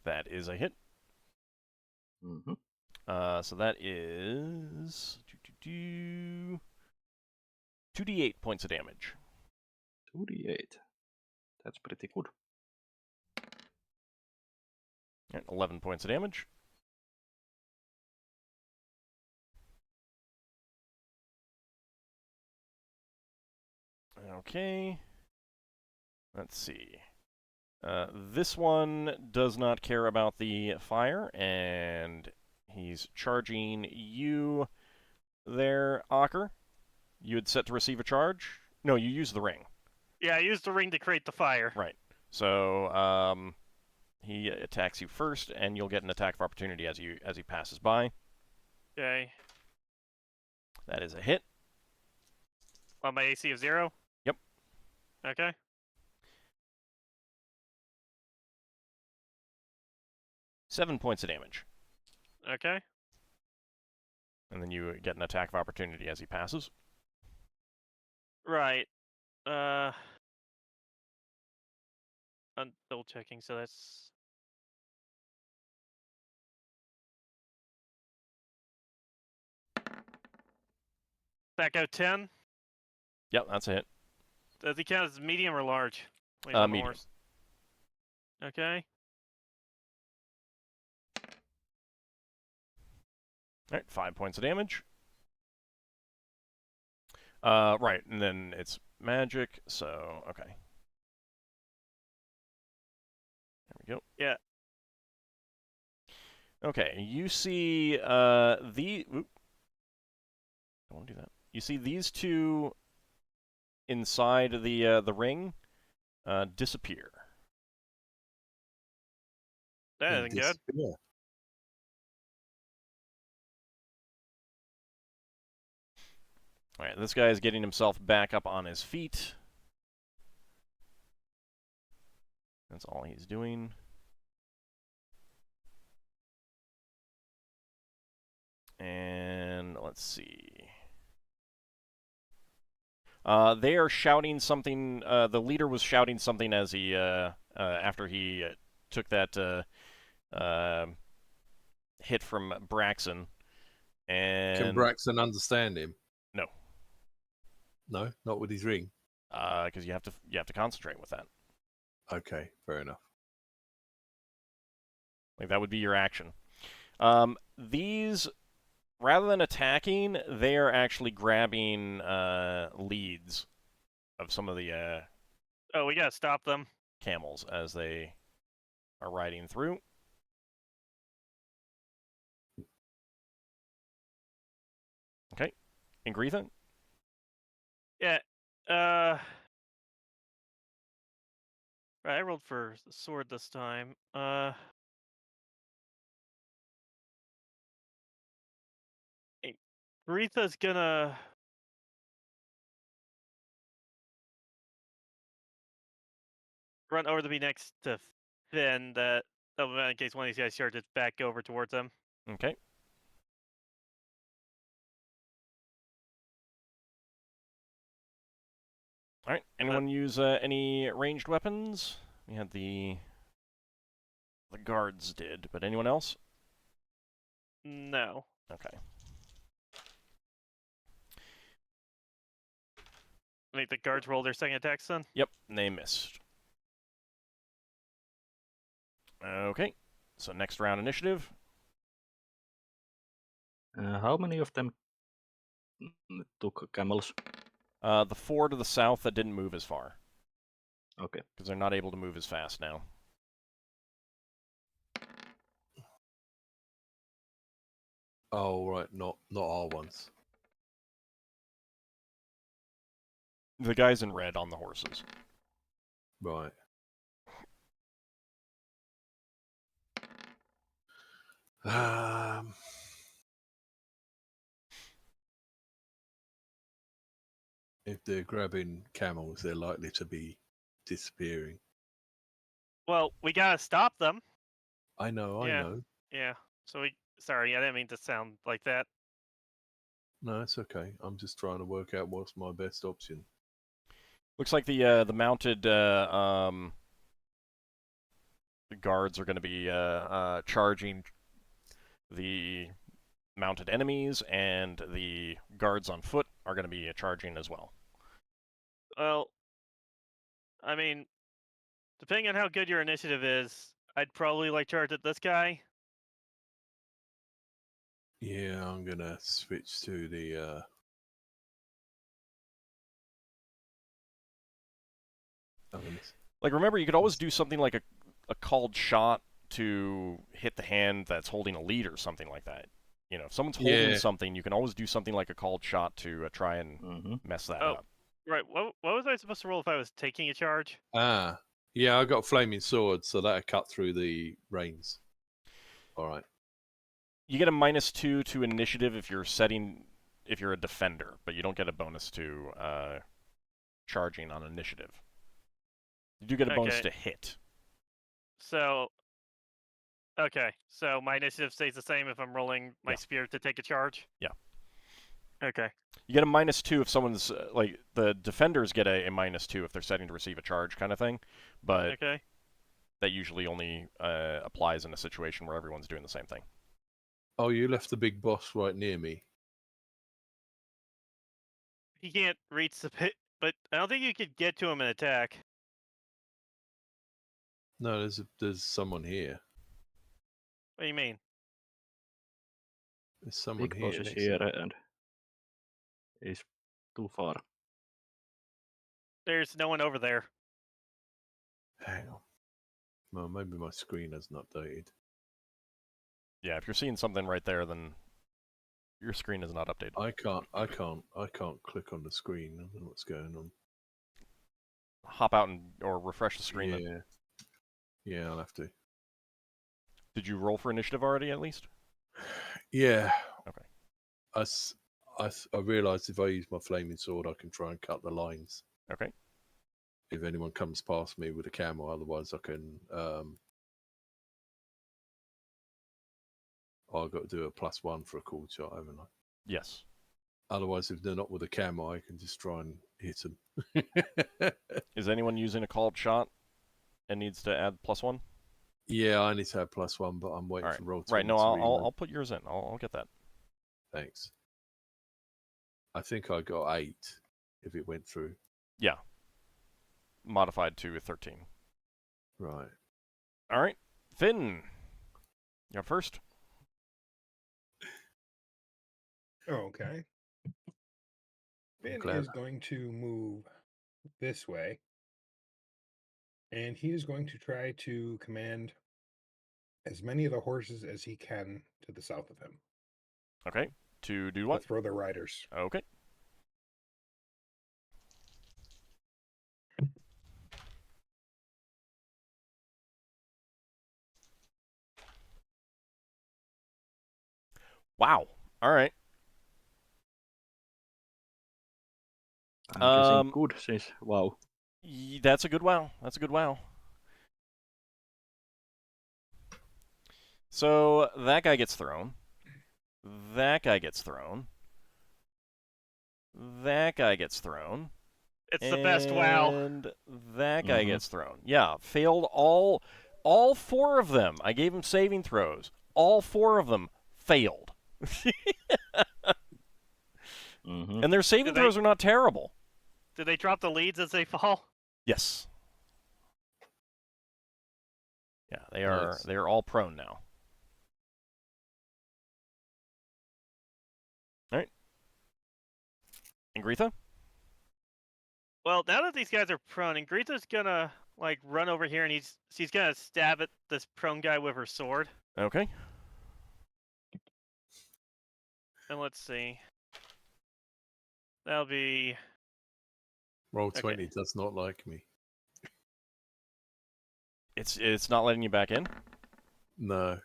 That is a hit. Mm-hmm. So that is 2d8 points of damage. 2d8. That's pretty good. And 11 points of damage. Okay. Let's see. This one does not care about the fire, and he's charging you there, Ockar. You had set to receive a charge? No, you use the ring. Yeah, I used the ring to create the fire. Right. So, he attacks you first, and you'll get an attack of opportunity as he passes by. Okay. That is a hit. On my AC of 0? Yep. Okay. Seven points of damage. Okay. And then you get an attack of opportunity as he passes. Right. I'm double checking, so that's... Back out 10? Yep, that's a hit. Does he count as medium or large? When he's on the Medium. horse? Okay. Alright, 5 points of damage. Right, and then it's magic, so, okay. There we go. Yeah. Okay, you see, Oop. Don't want to do that. You see these two inside the ring disappear. That isn't good. Yeah. Alright, this guy is getting himself back up on his feet. That's all he's doing. And let's see. They are shouting something. The leader was shouting something as he, after he took that hit from Braxon. And Can Braxon understand him? No. No, not with his ring. Because you have to concentrate with that. Okay, fair enough. Like that would be your action. These, rather than attacking, they are actually grabbing leads of some of the Oh, we gotta stop them. camels as they are riding through. Okay, Ingritha. Yeah. Right, I rolled for the sword this time. Aretha's gonna run over to be next to Finn. In case one of these guys charges back over towards them. Okay. All right. Anyone use any ranged weapons? We had the guards did, but anyone else? No. Okay. I think the guards rolled their second attacks then. Yep, they missed. Okay. So next round initiative. How many of them took camels? The four to the south that didn't move as far. Okay. Because they're not able to move as fast now. Oh, right, not our ones. The guys in red on the horses. Right. Um, If they're grabbing camels, they're likely to be disappearing. Well, we gotta stop them. I know, Yeah. I know. Yeah. So we. Sorry, I didn't mean to sound like that. No, it's okay. I'm just trying to work out what's my best option. Looks like the mounted the guards are going to be charging the mounted enemies, and the guards on foot are going to be charging as well. Well, I mean, depending on how good your initiative is, I'd probably like charge at this guy. Yeah, I'm gonna switch to the. Like, remember, you could always do something like a called shot to hit the hand that's holding a lead or something like that. You know, if someone's holding something, you can always do something like a called shot to try and mess that up. Right. What was I supposed to roll if I was taking a charge? Yeah, I got flaming sword, so that'll cut through the reins. All right. You get a -2 to initiative if you're a defender, but you don't get a bonus to charging on initiative. You do get a bonus to hit. So, okay. So my initiative stays the same if I'm rolling my spear to take a charge? Yeah. Okay. You get a -2 if someone's, like, the defenders get a -2 if they're setting to receive a charge kind of thing, but that usually only applies in a situation where everyone's doing the same thing. Oh, you left the big boss right near me. He can't reach the pit, but I don't think you could get to him and attack. No, there's someone here. What do you mean? There's someone Big here. boss is here and he's too far. There's no one over there. Hang on. Well, maybe my screen hasn't updated. Yeah, if you're seeing something right there, then your screen is not updated. I can't click on the screen. I don't know what's going on. Hop out or refresh the screen. Yeah. Yeah, I'll have to. Did you roll for initiative already, at least? Yeah. Okay. I realised if I use my flaming sword, I can try and cut the lines. Okay. If anyone comes past me with a camel, otherwise I can. I've got to do a +1 for a cool shot, haven't I? Yes. Otherwise, if they're not with a camel, I can just try and hit them. Is anyone using a called shot and needs to add +1? Yeah, I need to have +1, but I'm waiting for roll 20. Right, no, I'll put yours in. I'll get that. Thanks. I think I got 8 if it went through. Yeah. Modified to a 13. Right. All right. Finn, you're up first. Okay. Finn is going to move this way. And he is going to try to command as many of the horses as he can to the south of him. Okay. To do what? To throw their riders. Okay. Wow. All right. I'm guessing good since wow. That's a good wow. That's a good wow. So that guy gets thrown. That guy gets thrown. That guy gets thrown. It's the best wow. And that guy gets thrown. Yeah, failed all 4 of them. I gave him saving throws. All 4 of them failed. And their saving throws are not terrible. Do they drop the leads as they fall? Yes. Yeah, they are all prone now. All right. Ingritha? Well, now that these guys are prone, Ingritha's gonna like run over here and she's gonna stab at this prone guy with her sword. Okay. And let's see. That'll be roll 20 does not like me. It's not letting you back in? No.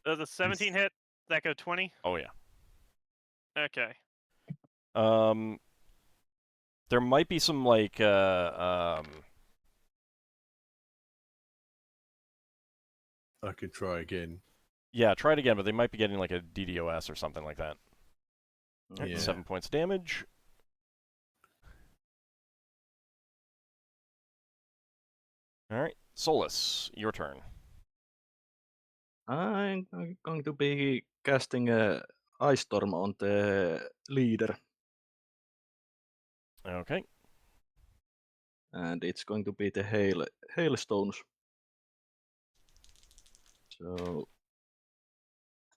Does a 17 hit? That go 20? Oh yeah. Okay. There might be some, like, I could try again. yeah, try it again, but they might be getting, like, a DDoS or something like that. Alright, Yeah. 7 points of damage. Alright, Solas, your turn. I'm going to be casting a Ice Storm on the leader, Okay. and it's going to be the hailstones. So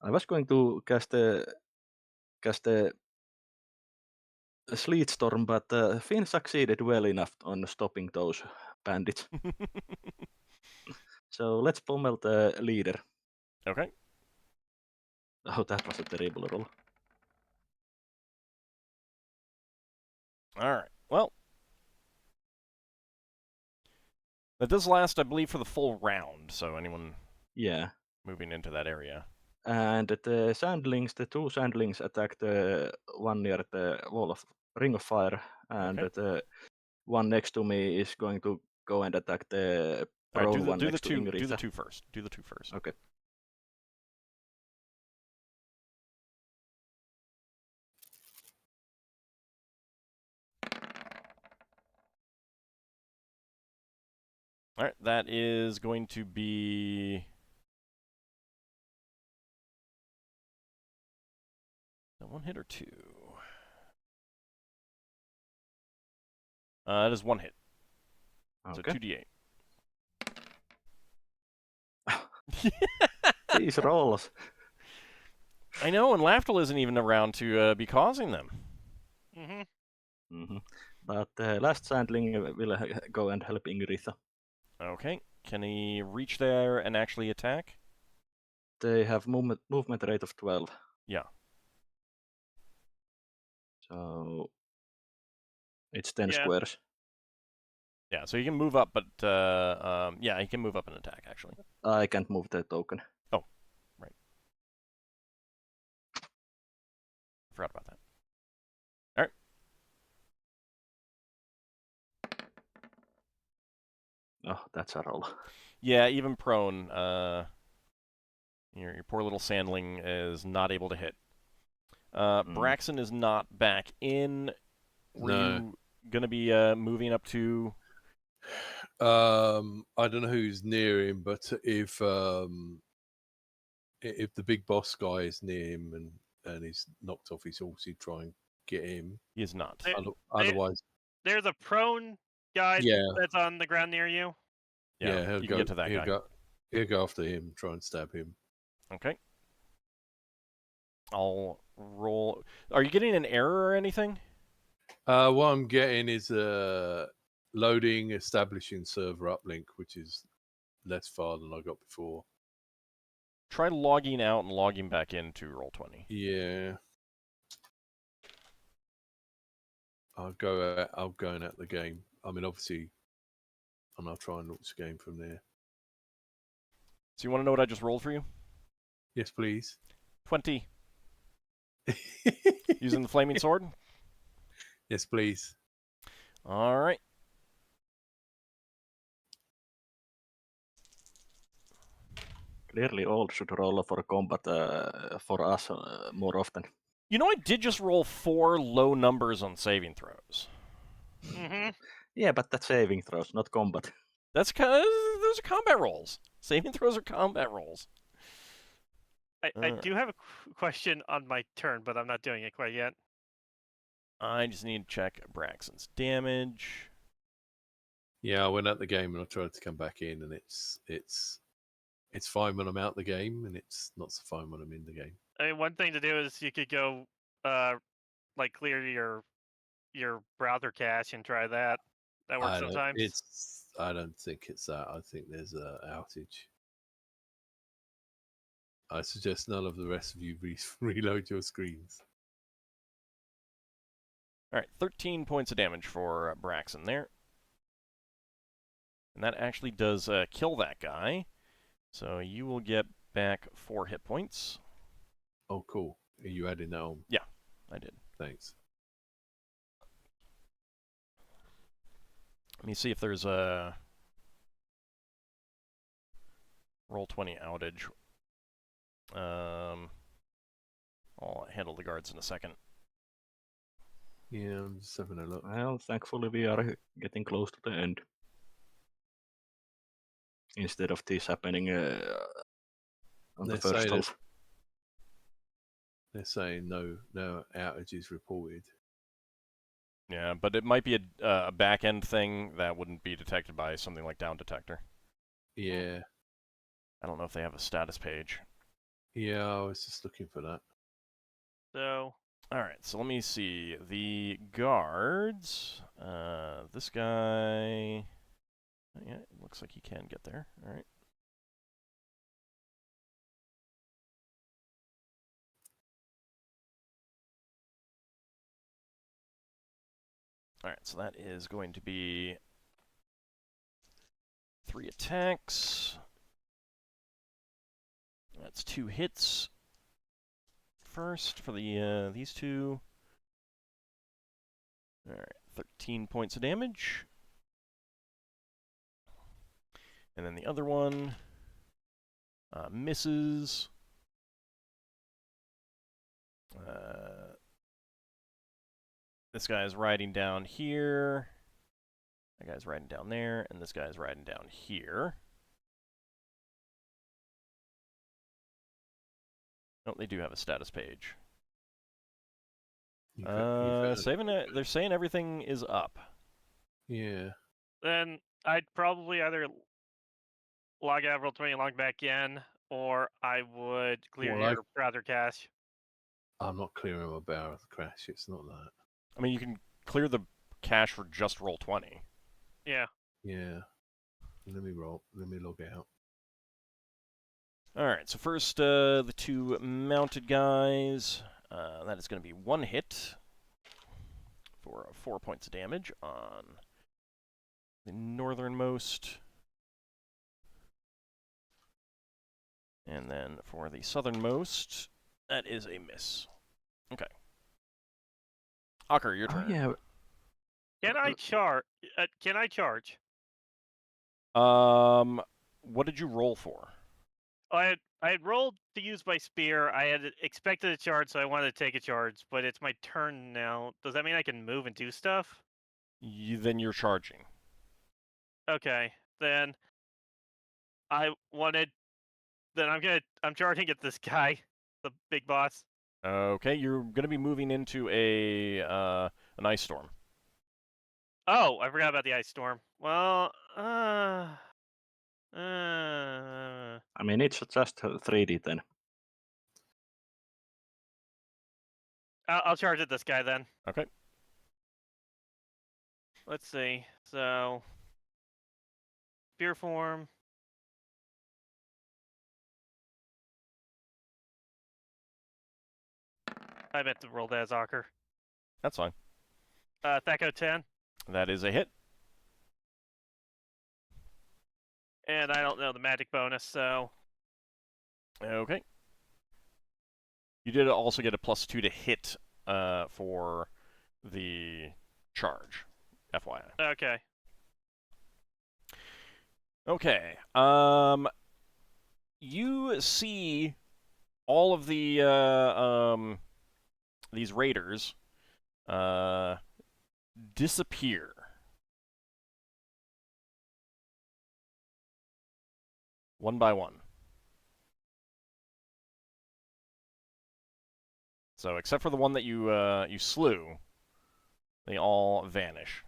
I was going to cast a sleet storm, but Finn succeeded well enough on stopping those bandits. So let's pummel the leader. Okay. Oh, that was a terrible roll. Alright, well. That does last, I believe, for the full round, so anyone Yeah. moving into that area. And the sandlings, the two sandlings attack the one near the wall of Ring of Fire, and Okay. the one next to me is going to go and attack the Alright, prone one do the next to two. Do the Ingritha. two first. Do the two first. Okay. Alright, that is going to be... That one hit or two? That is one hit. So Okay. 2d8. These rolls. I know, and Lafdul isn't even around to be causing them. But the last sandling will go and help Ingritha. Okay. Can he reach there and actually attack? They have movement rate of 12. Yeah. So it's 10 Yeah. squares. Yeah, so he can move up, but yeah, he can move up and attack, actually. I can't move the token. Oh, right. Forgot about that. Alright. Oh, that's a roll. Yeah, even prone, your poor little sandling is not able to hit. Braxon is not back in. Were you going to be moving up to... I don't know who's near him, but if the big boss guy is near him and he's knocked off his horse, he'd try and get him. He is not. Otherwise, There's a prone guy yeah, that's on the ground near you. Yeah, he'll you go, can get to that guy. He'll go after him, try and stab him. Okay. I'll roll... Are you getting an error or anything? What I'm getting is loading, establishing server uplink, which is less far than I got before. Try logging out and logging back into Roll20. Yeah. I'll go and at the game. I mean, obviously, and I'll try and launch the game from there. So you want to know what I just rolled for you? Yes, please. 20. Using the flaming sword? Yes, please. All right. Clearly, all should roll for combat for us more often. You know, I did just roll 4 low numbers on saving throws. Yeah, but that's saving throws, not combat. That's kind of, those are combat rolls. Saving throws are combat rolls. I do have a question on my turn, but I'm not doing it quite yet. I just need to check Braxon's damage. Yeah, I went out the game and I tried to come back in, and it's fine when I'm out the game, and it's not so fine when I'm in the game. I mean, one thing to do is you could go, like clear your browser cache and try that. That works sometimes. I don't think it's that. I think there's a outage. I suggest none of the rest of you reload your screens. All right, 13 points of damage for Braxon there. And that actually does kill that guy. So you will get back 4 hit points. Oh, cool. Are you adding that on? Yeah, I did. Thanks. me see if there's a Roll20 outage. I'll handle the guards in a second. Yeah, I'm just having a look. Well, thankfully we are getting close to the end. Instead of this happening on the They're first saying half. They're saying no outages reported. Yeah, but it might be a back-end thing that wouldn't be detected by something like Down Detector. Yeah. I don't know if they have a status page. Yeah, I was just looking for that. So Alright, so let me see. The guards. This guy... Yeah, it looks like he can get there. Alright. Alright, so that is going to be 3 attacks. That's 2 hits. First for the these two. Alright, 13 points of damage. And then the other one misses. This guy's riding down here. That guy's riding down there, and this guy's riding down here. Oh, they do have a status page. They're saying everything is up. Yeah. then I'd probably either log out Roll20 and log back in, or I would clear Well, your browser cache. I'm not clearing my barrel of the crash. It's not that. I mean, you can clear the cache for just Roll20. Yeah. Yeah. Let me log out. Alright, so first, the 2 mounted guys. That is going to be 1 hit for 4 points of damage on the northernmost. And then for the southernmost, that is a miss. Okay. Ockar, your turn. Oh, yeah. Can I charge? Can I charge? What did you roll for? I had rolled to use my spear. I had expected a charge, so I wanted to take a charge. But it's my turn now. Does that mean I can move and do stuff? Then you're charging. Okay, then I wanted. Then I'm charging at this guy, the big boss. Okay, you're going to be moving into an ice storm. Oh, I forgot about the ice storm. Well, I mean, it's just 3D then. I'll charge at this guy then. Okay. Let's see. So, spear form. I meant to roll that as Ockar. That's fine. Thaco 10. That is a hit. And I don't know the magic bonus, so. Okay. You did also get a +2 to hit for the charge, FYI. Okay. Okay. You see all of the these raiders disappear. One by one. So, except for the one that you slew, they all vanish.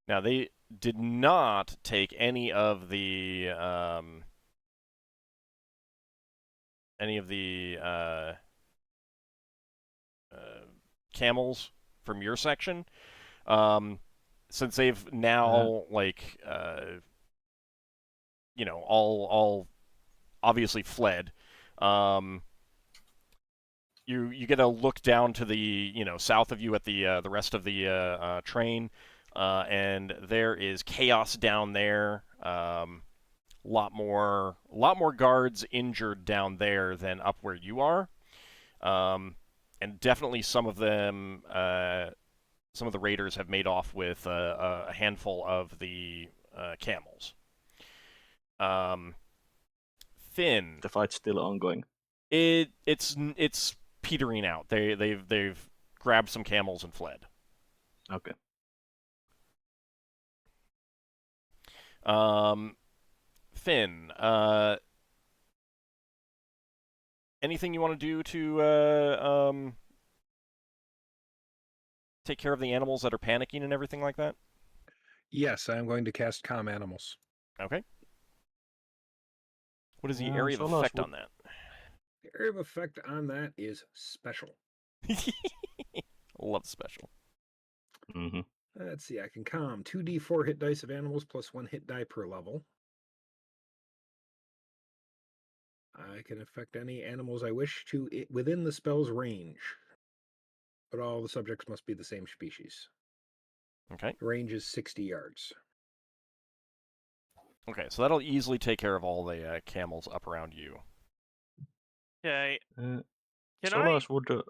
Now, they did not take any of the camels from your section, since they've now all obviously fled. You get a look down to the south of you at the rest of the train, and there is chaos down there. Lot more guards injured down there than up where you are, and definitely some of them some of the raiders have made off with a handful of the camels. Finn, The fight's still ongoing. it's petering out. They've grabbed some camels and fled. Okay. Finn, anything you want to do to take care of the animals that are panicking and everything like that? Yes, I'm going to cast Calm Animals. Okay. What is the Yeah, area of Solas effect would- on that? The area of effect on that is special. Love special. Mm-hmm. Let's see, I can calm 2d4 hit dice of animals plus 1 hit die per level. I can affect any animals I wish to within the spell's range. But all the subjects must be the same species. Okay. The range is 60 yards. Okay, so that'll easily take care of all the camels up around you. Okay. Uh, Can Solas would. Can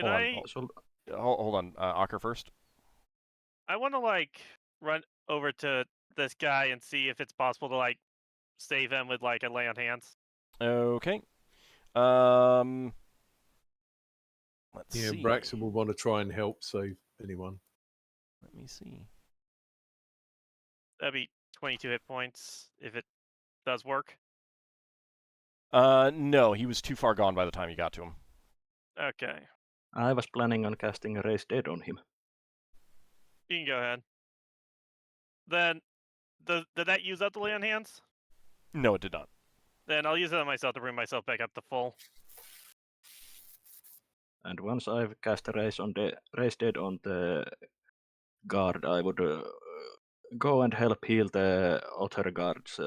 hold on, I? Hold on, Ockar first. I want to like run over to this guy and see if it's possible to like save him with like a lay on hands. Okay. Let's Yeah, see. Braxon will want to try and help save anyone. Let me see. That'd be 22 hit points if it does work. No, he was too far gone by the time you got to him. Okay, I was planning on casting a Raise Dead on him. you can go ahead. Then, did that use up the lay on hands? No, it did not. Then I'll use it on myself to bring myself back up to full. And once I've cast a Raise Dead on the guard, I would go and help heal the other guards,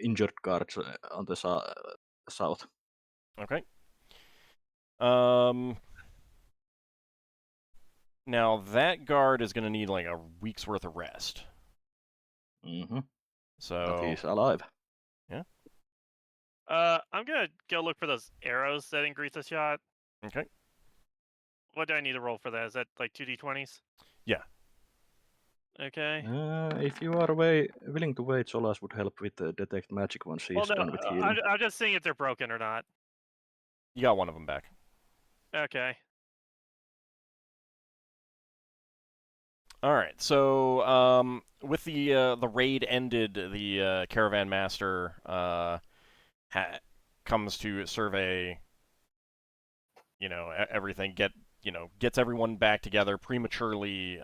injured guards on the south. Okay. Now that guard is going to need like a week's worth of rest. Mm-hmm. So. But he's alive. I'm gonna go look for those arrows that increase the shot. Okay. What do I need to roll for that? Is that like 2d20s? Yeah. Okay. If you are willing to wait, Solas would help with detect magic once he's Well, no, done with healing. I'm just seeing if they're broken or not. You got one of them back. Okay. All right. So, with the raid ended, the caravan master comes to survey. Everything. Gets everyone back together prematurely.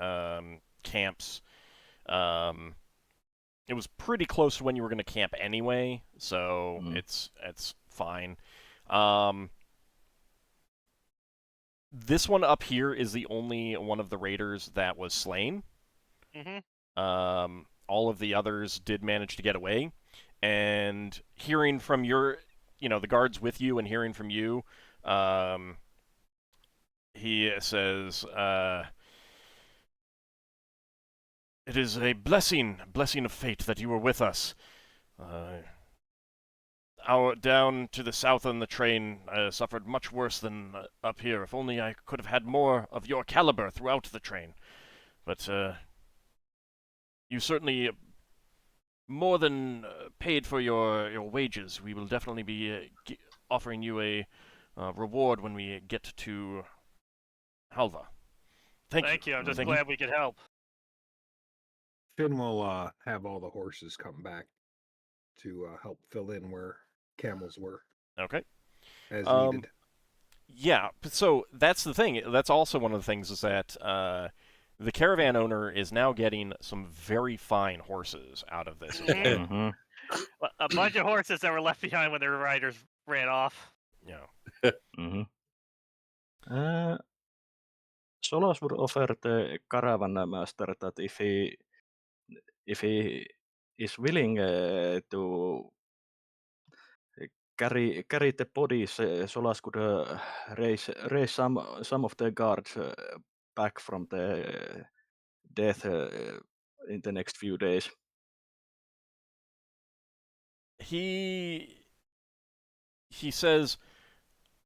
Camps. It was pretty close to when you were going to camp anyway, so it's fine. This one up here is the only one of the raiders that was slain. Mm-hmm. All of the others did manage to get away, and hearing from the guards with you, and hearing from you, he says, "It is a blessing of fate that you were with us. Down to the south on the train, suffered much worse than up here. If only I could have had more of your caliber throughout the train. But you certainly more than paid for your wages. We will definitely be offering you a reward when we get to Halva. Thank you. I'm just Thank glad we could help. Finn will have all the horses come back to help fill in where camels were. Okay. As needed. Yeah, so that's the thing. That's also one of the things is that the caravan owner is now getting some very fine horses out of this. Mm-hmm. A bunch of horses that were left behind when their riders ran off. Yeah. Mm-hmm. Solas would offer the caravan master that if he is willing to carry the bodies, Solas could raise some of the guards back from the death in the next few days. He says,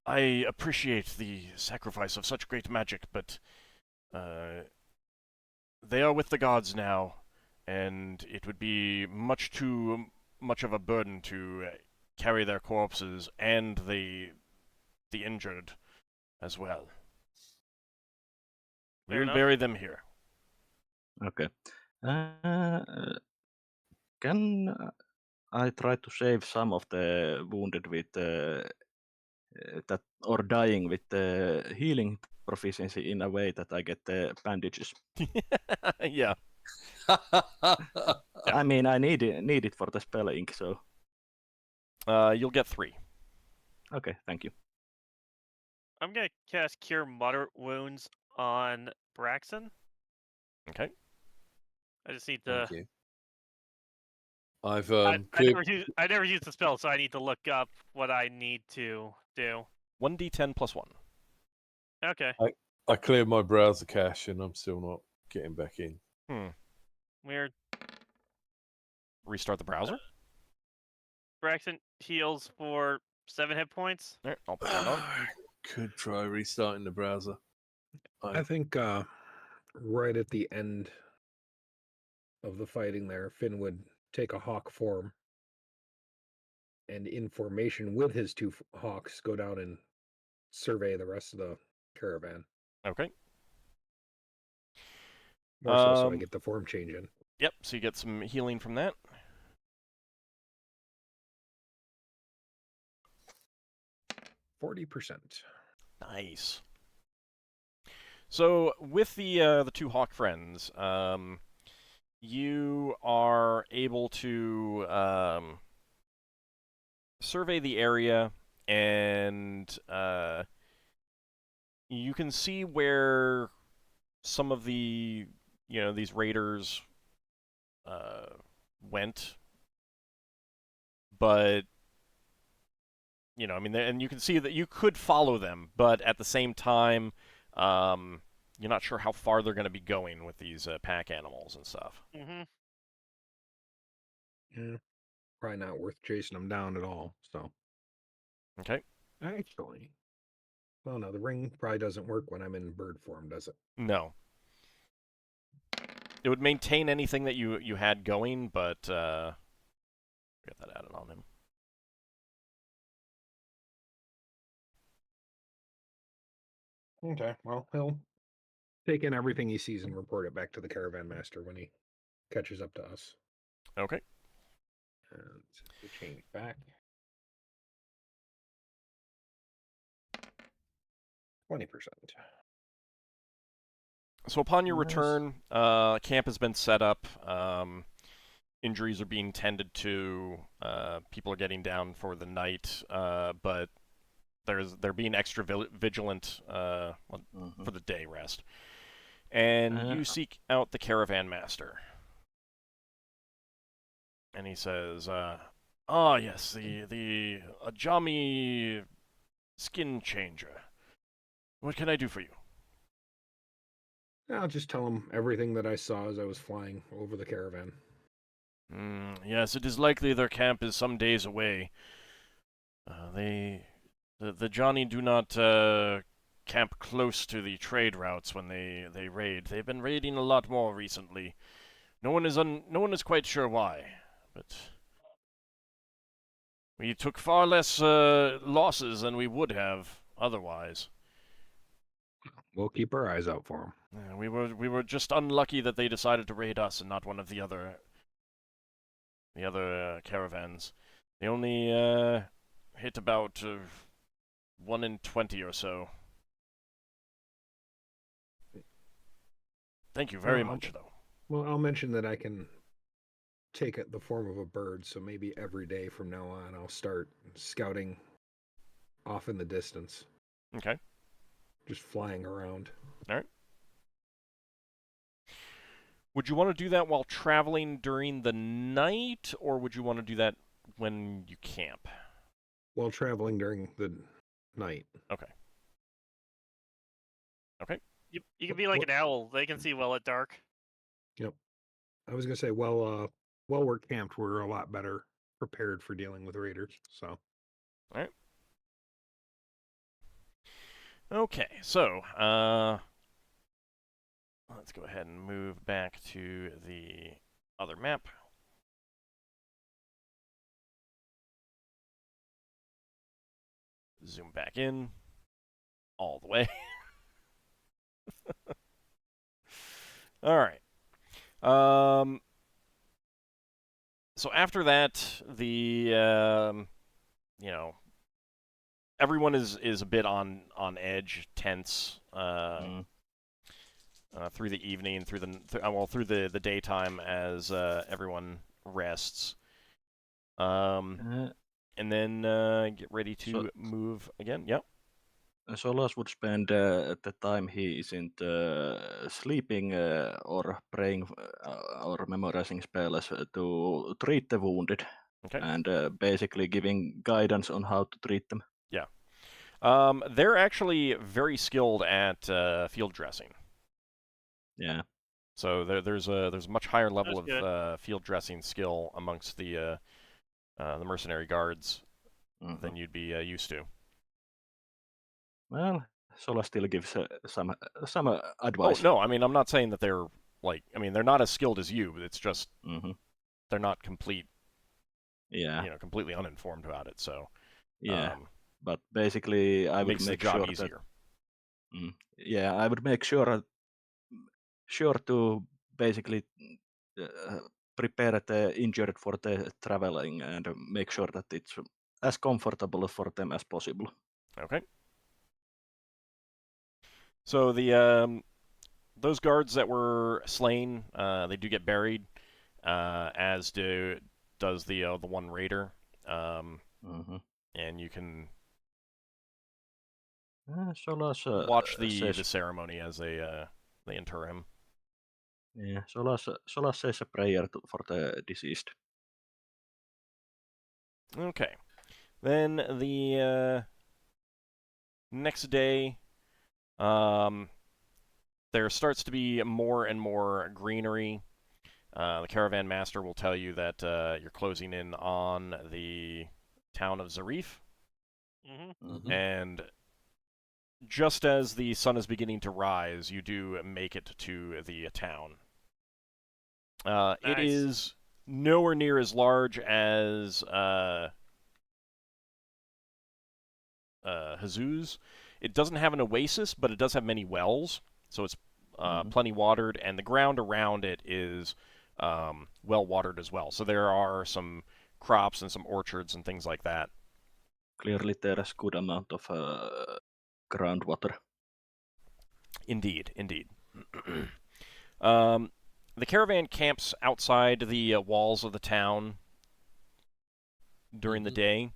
"I appreciate the sacrifice of such great magic, but they are with the gods now, and it would be much too much of a burden to carry their corpses and the injured as well. We Fair will enough. bury them here. Okay. Can I try to save some of the wounded with that, or dying with the healing proficiency in a way that I get the bandages? Yeah. I mean, I need it for the spell ink, so You'll get 3. okay, thank you. I'm gonna cast Cure Moderate Wounds on Braxon. Okay. I just need to. Thank you. I've I cleared. never used the spell, so I need to look up what I need to do. 1d10 plus 1. Okay. I cleared my browser cache and I'm still not getting back in. Weird. Restart the browser. Braxton heals for 7 hit points. All right, I'll put that on. I could try restarting the browser. I think right at the end of the fighting there, Finn would take a hawk form and in formation with his 2 hawks go down and survey the rest of the caravan. Okay. More so I get the form change in. Yep, so you get some healing from that. %40. Nice. So with the 2 hawk friends, you are able to survey the area, and you can see where some of the these raiders went, but I mean, and you can see that you could follow them, but at the same time, you're not sure how far they're going to be going with these pack animals and stuff. Mm-hmm. Yeah, probably not worth chasing them down at all. So, Okay. actually, well, no, the ring probably doesn't work when I'm in bird form, does it? No. It would maintain anything that you had going, but get that added on him. Okay, well, he'll take in everything he sees and report it back to the caravan master when he catches up to us. Okay. And we change back. 20%. So upon your Nice. return, camp has been set up. Injuries are being tended to. People are getting down for the night, but they're being extra vigilant for the day rest. And you seek out the caravan master. And he says, yes, the Ajami skin changer. What can I do for you? I'll just tell him everything that I saw as I was flying over the caravan. Yes, it is likely their camp is some days away. The Johnny do not camp close to the trade routes when they raid. They've been raiding a lot more recently. No one is quite sure why, but we took far less losses than we would have otherwise. We'll keep our eyes out for him. We were just unlucky that they decided to raid us and not one of the other caravans. They only hit about 1 in 20 or so. Thank you very much, though. Well, I'll mention that I can take it the form of a bird, so maybe every day from now on I'll start scouting off in the distance. Okay. Just flying around. All right. Would you want to do that while traveling during the night, or would you want to do that when you camp? While traveling during the night. Okay. Okay. You can be like an owl. They can see well at dark. Yep. I was gonna say, while we're camped, we're a lot better prepared for dealing with raiders. So. All right. Okay. So, let's go ahead and move back to the other map. Zoom back in all the way. All right. So after that, everyone is a bit on edge, tense, through the evening, through the daytime as everyone rests. And then get ready to move again. Yep. Solas would spend the time he isn't sleeping or praying or memorizing spells to treat the wounded. Okay. And basically giving guidance on how to treat them. Yeah. They're actually very skilled at field dressing. Yeah. So there's a much higher level That's of field dressing skill amongst the mercenary guards than you'd be used to. Well, Solas still gives some Oh advice. no, I mean I'm not saying that they're they're not as skilled as you. It's just they're not complete. Yeah. Completely uninformed about it. So. Yeah. But basically, I would make sure easier. Yeah, I would make sure to basically prepare the injured for the traveling and make sure that it's as comfortable for them as possible. Okay. So the those guards that were slain, they do get buried, as does the one raider, and you can Solas watch the ceremony as they inter him. Yeah, Solas says a prayer for the deceased. Okay. Then the next day, there starts to be more and more greenery. The caravan master will tell you that you're closing in on the town of Zarif. And just as the sun is beginning to rise, you do make it to the town. Nice. It is nowhere near as large as Jesus. It doesn't have an oasis, but it does have many wells, so it's plenty watered, and the ground around it is well watered as well. So there are some crops and some orchards and things like that. Clearly, there is good amount of groundwater. Indeed. The caravan camps outside the walls of the town during the day.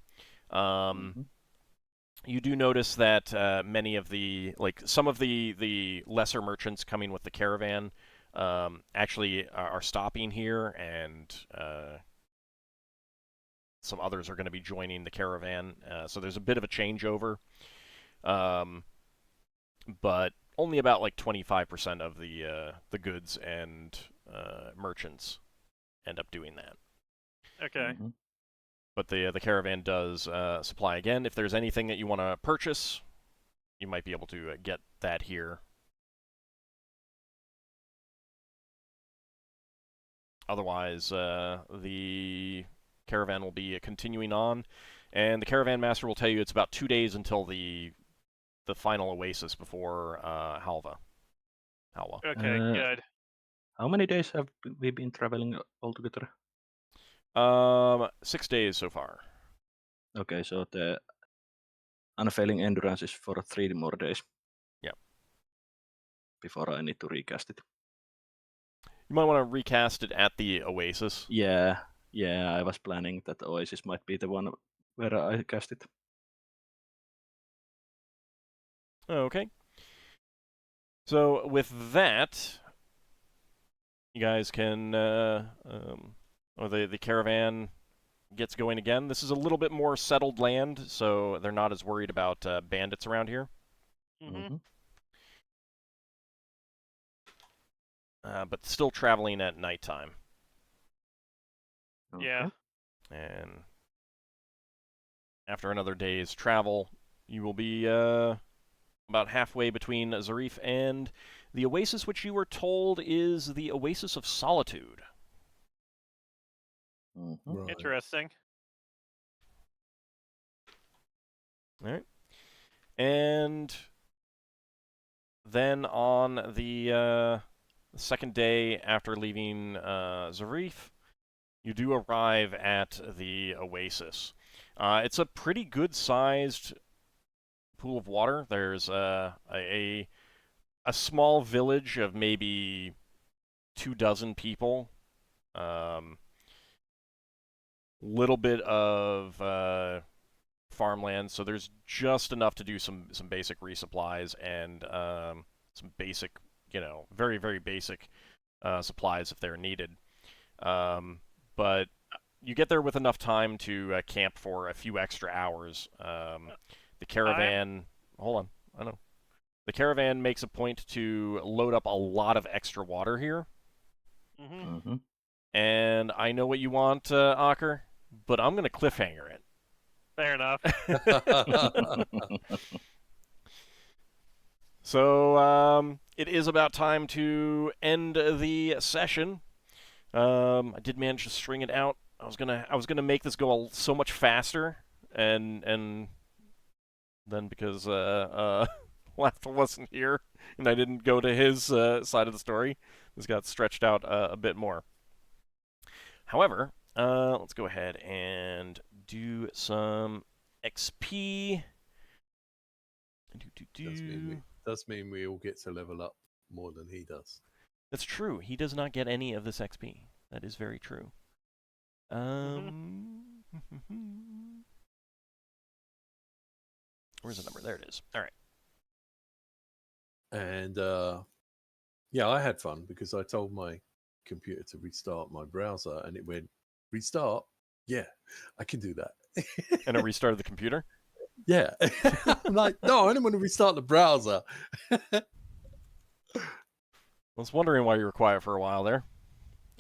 You do notice that many of some of the lesser merchants coming with the caravan actually are stopping here, and some others are going to be joining the caravan. So there's a bit of a changeover, but only about 25% of the goods and merchants end up doing that. Okay. But the caravan does supply again. If there's anything that you want to purchase, you might be able to get that here. Otherwise, the caravan will be continuing on, and the caravan master will tell you it's about 2 days until the final oasis before Halva. Okay, good. How many days have we been traveling altogether? 6 days so far. Okay, so the unfailing endurance is for 3 more days. Yeah. Before I need to recast it. You might want to recast it at the oasis. Yeah, I was planning that oasis might be the one where I cast it. Okay. So with that, you guys can, the caravan gets going again. This is a little bit more settled land, so they're not as worried about bandits around here. But still traveling at nighttime. Yeah. And after another day's travel, you will be about halfway between Zarif and The oasis which you were told is the Oasis of Solitude. Right. Interesting. All right. And then on the second day after leaving Zarif, you do arrive at the oasis. It's a pretty good-sized pool of water. There's a small village of maybe 24 people. Little bit of farmland, so there's just enough to do some basic resupplies and some basic, very, very basic supplies if they're needed. But you get there with enough time to camp for a few extra hours. The caravan... Hold on, I know. The caravan makes a point to load up a lot of extra water here. And I know what you want, Ockar, but I'm going to cliffhanger it. Fair enough. So, it is about time to end the session. I did manage to string it out. I was gonna make this go so much faster, and then because Lafdul wasn't here and I didn't go to his side of the story, this got stretched out a bit more. However, let's go ahead and do some XP. Does mean we all get to level up more than he does. That's true. He does not get any of this XP. That is very true. Where's the number? There it is. All right. And yeah, I had fun because I told my computer to restart my browser, and it went restart. Yeah, I can do that. And it restarted the computer? Yeah. I'm like, no, I don't want to restart the browser. I was wondering why you were quiet for a while there.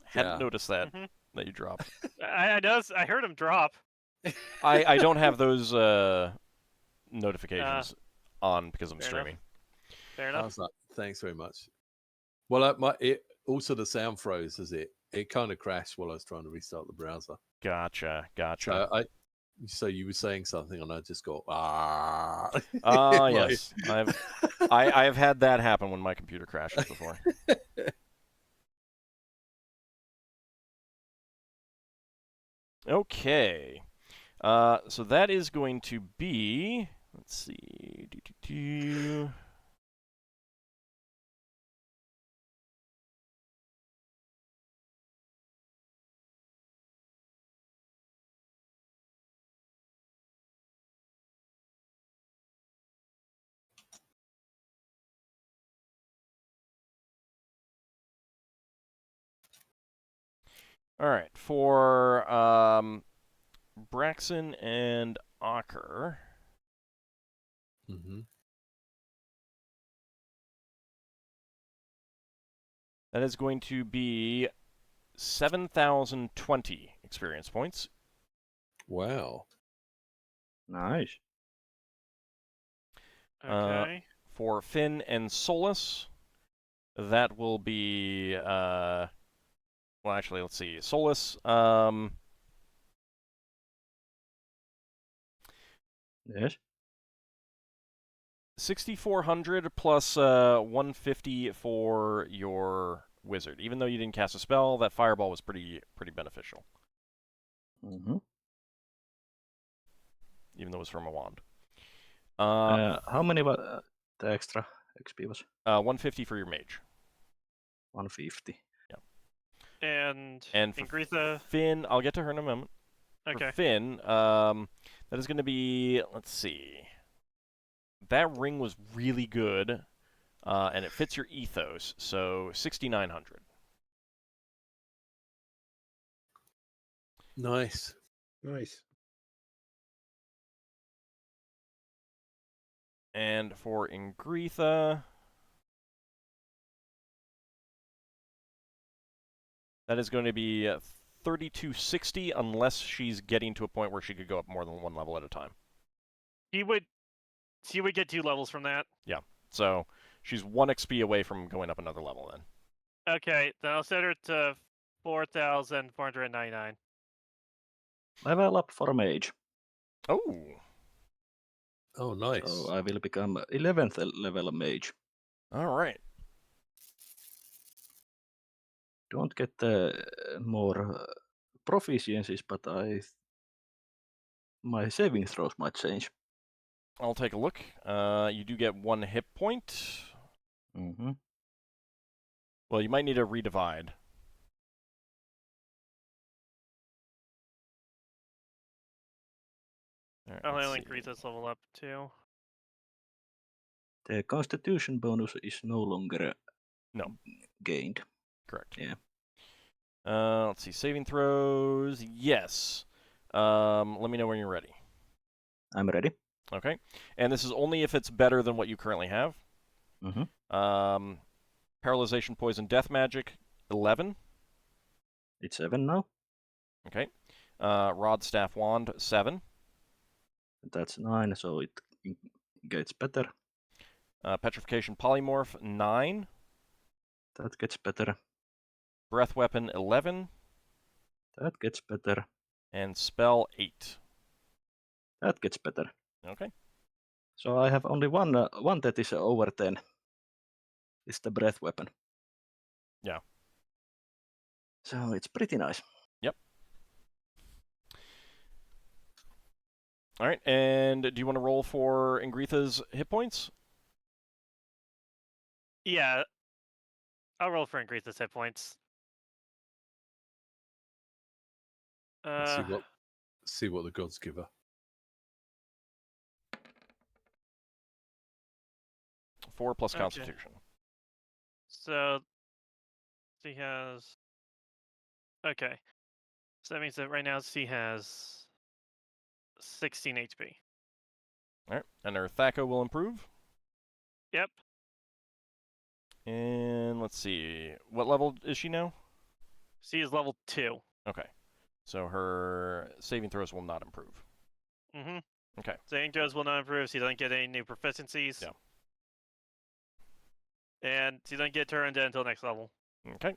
Hadn't noticed that you dropped. I heard him drop. I don't have those notifications on because I'm streaming. Fair I enough. was like, thanks very much. Well, also the sound froze as it kind of crashed while I was trying to restart the browser. Gotcha. So you were saying something, and I just go, ah. Yes. I've had that happen when my computer crashes before. Okay. So that is going to be... Let's see... All right, for Braxon and Ockar, that is going to be 7,020 experience points. Wow. Nice. Okay. For Finn and Solas, that will be... well, actually, let's see. Solas, Yes. 6,400 plus 150 for your wizard. Even though you didn't cast a spell, that fireball was pretty beneficial. Even though it was from a wand. How many the extra XP was? 150 for your mage. 150. And for Ingritha... Finn, I'll get to her in a moment. Okay. For Finn, that is going to be, let's see. That ring was really good, and it fits your ethos, so 6,900. Nice. And for Ingritha, that is going to be 3,260 unless she's getting to a point where she could go up more than one level at a time. She would get 2 levels from that. Yeah. So She's 1 XP away from going up another level then. Okay, then I'll set her to 4,499. Level up for Mage. Oh, Oh, nice. So I will become 11th level Mage. all right. Don't get more proficiencies, but my saving throws might change. I'll take a look. You do get 1 hit point. Mm-hmm. Well, you might need a redivide. All right, I'll let's only see. increase this level up too. The Constitution bonus is no longer No. gained. Correct. Yeah. Let's see. Saving throws. Yes. Let me know when you're ready. I'm ready. Okay. And this is only if it's better than what you currently have. Mm-hmm. Paralyzation, poison, death magic, 11. It's 7 now. Okay. Rod, staff, wand, 7. That's 9, so it gets better. Petrification, polymorph, 9. That gets better. Breath weapon, 11. That gets better. And spell, 8. That gets better. Okay. So I have only one that is over 10. It's the breath weapon. Yeah. So it's pretty nice. Yep. All right. And do you want to roll for Ingritha's hit points? Yeah, I'll roll for Ingritha's hit points. Let's see what the gods give her. 4 plus Okay. Constitution. So she has. Okay, so that means that right now she has 16 HP. All right. And her Thaco will improve. Yep. And let's see. What level is she now? She is level 2. Okay. So her saving throws will not improve. Mm-hmm. Okay. Saving throws will not improve. She doesn't get any new proficiencies. Yeah. And she doesn't get turned in until next level. Okay.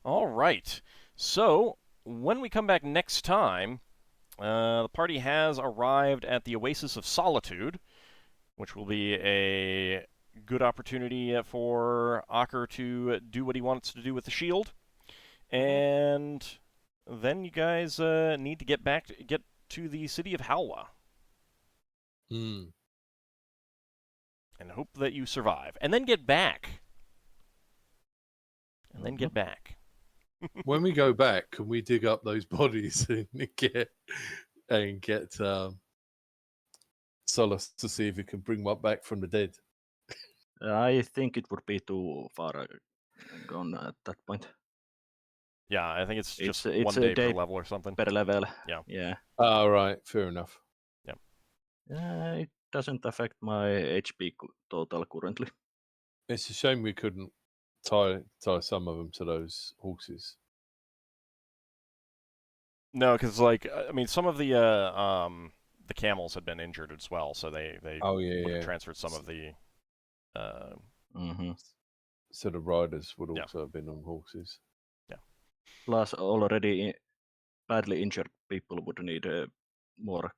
All right. So when we come back next time, the party has arrived at the Oasis of Solitude, which will be a good opportunity for Ockar to do what he wants to do with the shield. And then you guys need to get to the city of Halwa. Hmm. And hope that you survive. And then get back. And then get back. When we go back, can we dig up those bodies and get Solas to see if we can bring one back from the dead? I think it would be too far gone at that point. Yeah, I think it's just it's one a day per day level or something. Per level. Yeah. Yeah. Oh, right. Fair enough. It doesn't affect my HP total currently. It's a shame we couldn't tie some of them to those horses. No, because like I mean, some of the camels had been injured as well, so they Oh would yeah. have transferred some of the. So the riders would Yeah. also have been on horses. Yeah. Plus, already badly injured people would need more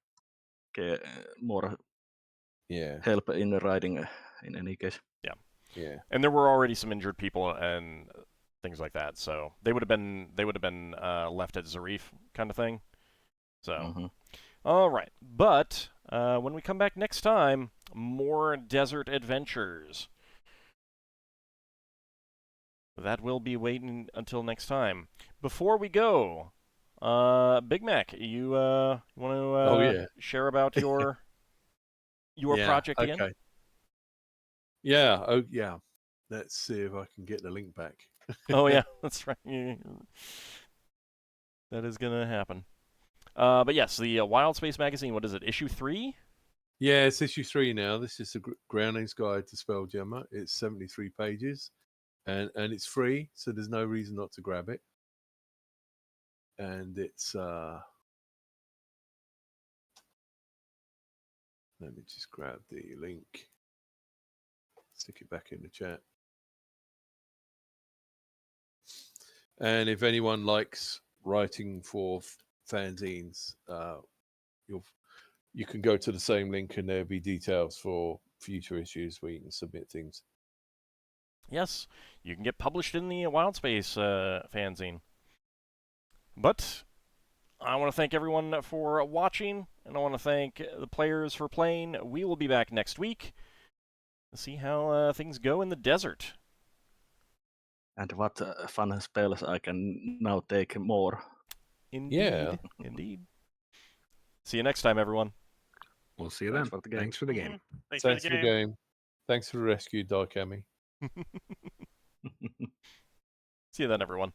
Yeah. help in riding in any case. Yeah. And there were already some injured people and things like that, so they would have been left at Zarif kind of thing. So, all right, but when we come back next time, more desert adventures. That will be waiting until next time. Before we go, Big Mac, you want to share about your project again? Okay. Yeah. Oh yeah. Let's see if I can get the link back. Oh yeah, that's right. That is gonna happen. But yes, the Wild Space magazine. What is it? Issue 3? Yeah, it's issue 3 now. This is the Groundling's Guide to Spelljammer. It's 73 pages, and it's free, so there's no reason not to grab it. And it's let me just grab the link. Stick it back in the chat. And if anyone likes writing for fanzines, you can go to the same link and there'll be details for future issues where you can submit things. Yes, you can get published in the Wildspace fanzine. But I want to thank everyone for watching, and I want to thank the players for playing. We will be back next week to see how things go in the desert. And what fun spells I can now take more. Indeed. Yeah. Indeed. See you next time, everyone. We'll see you Thanks then. for the game. Thanks for the game. Thanks Thanks for for the game. Thanks for the rescue, Daikami. See you then, everyone.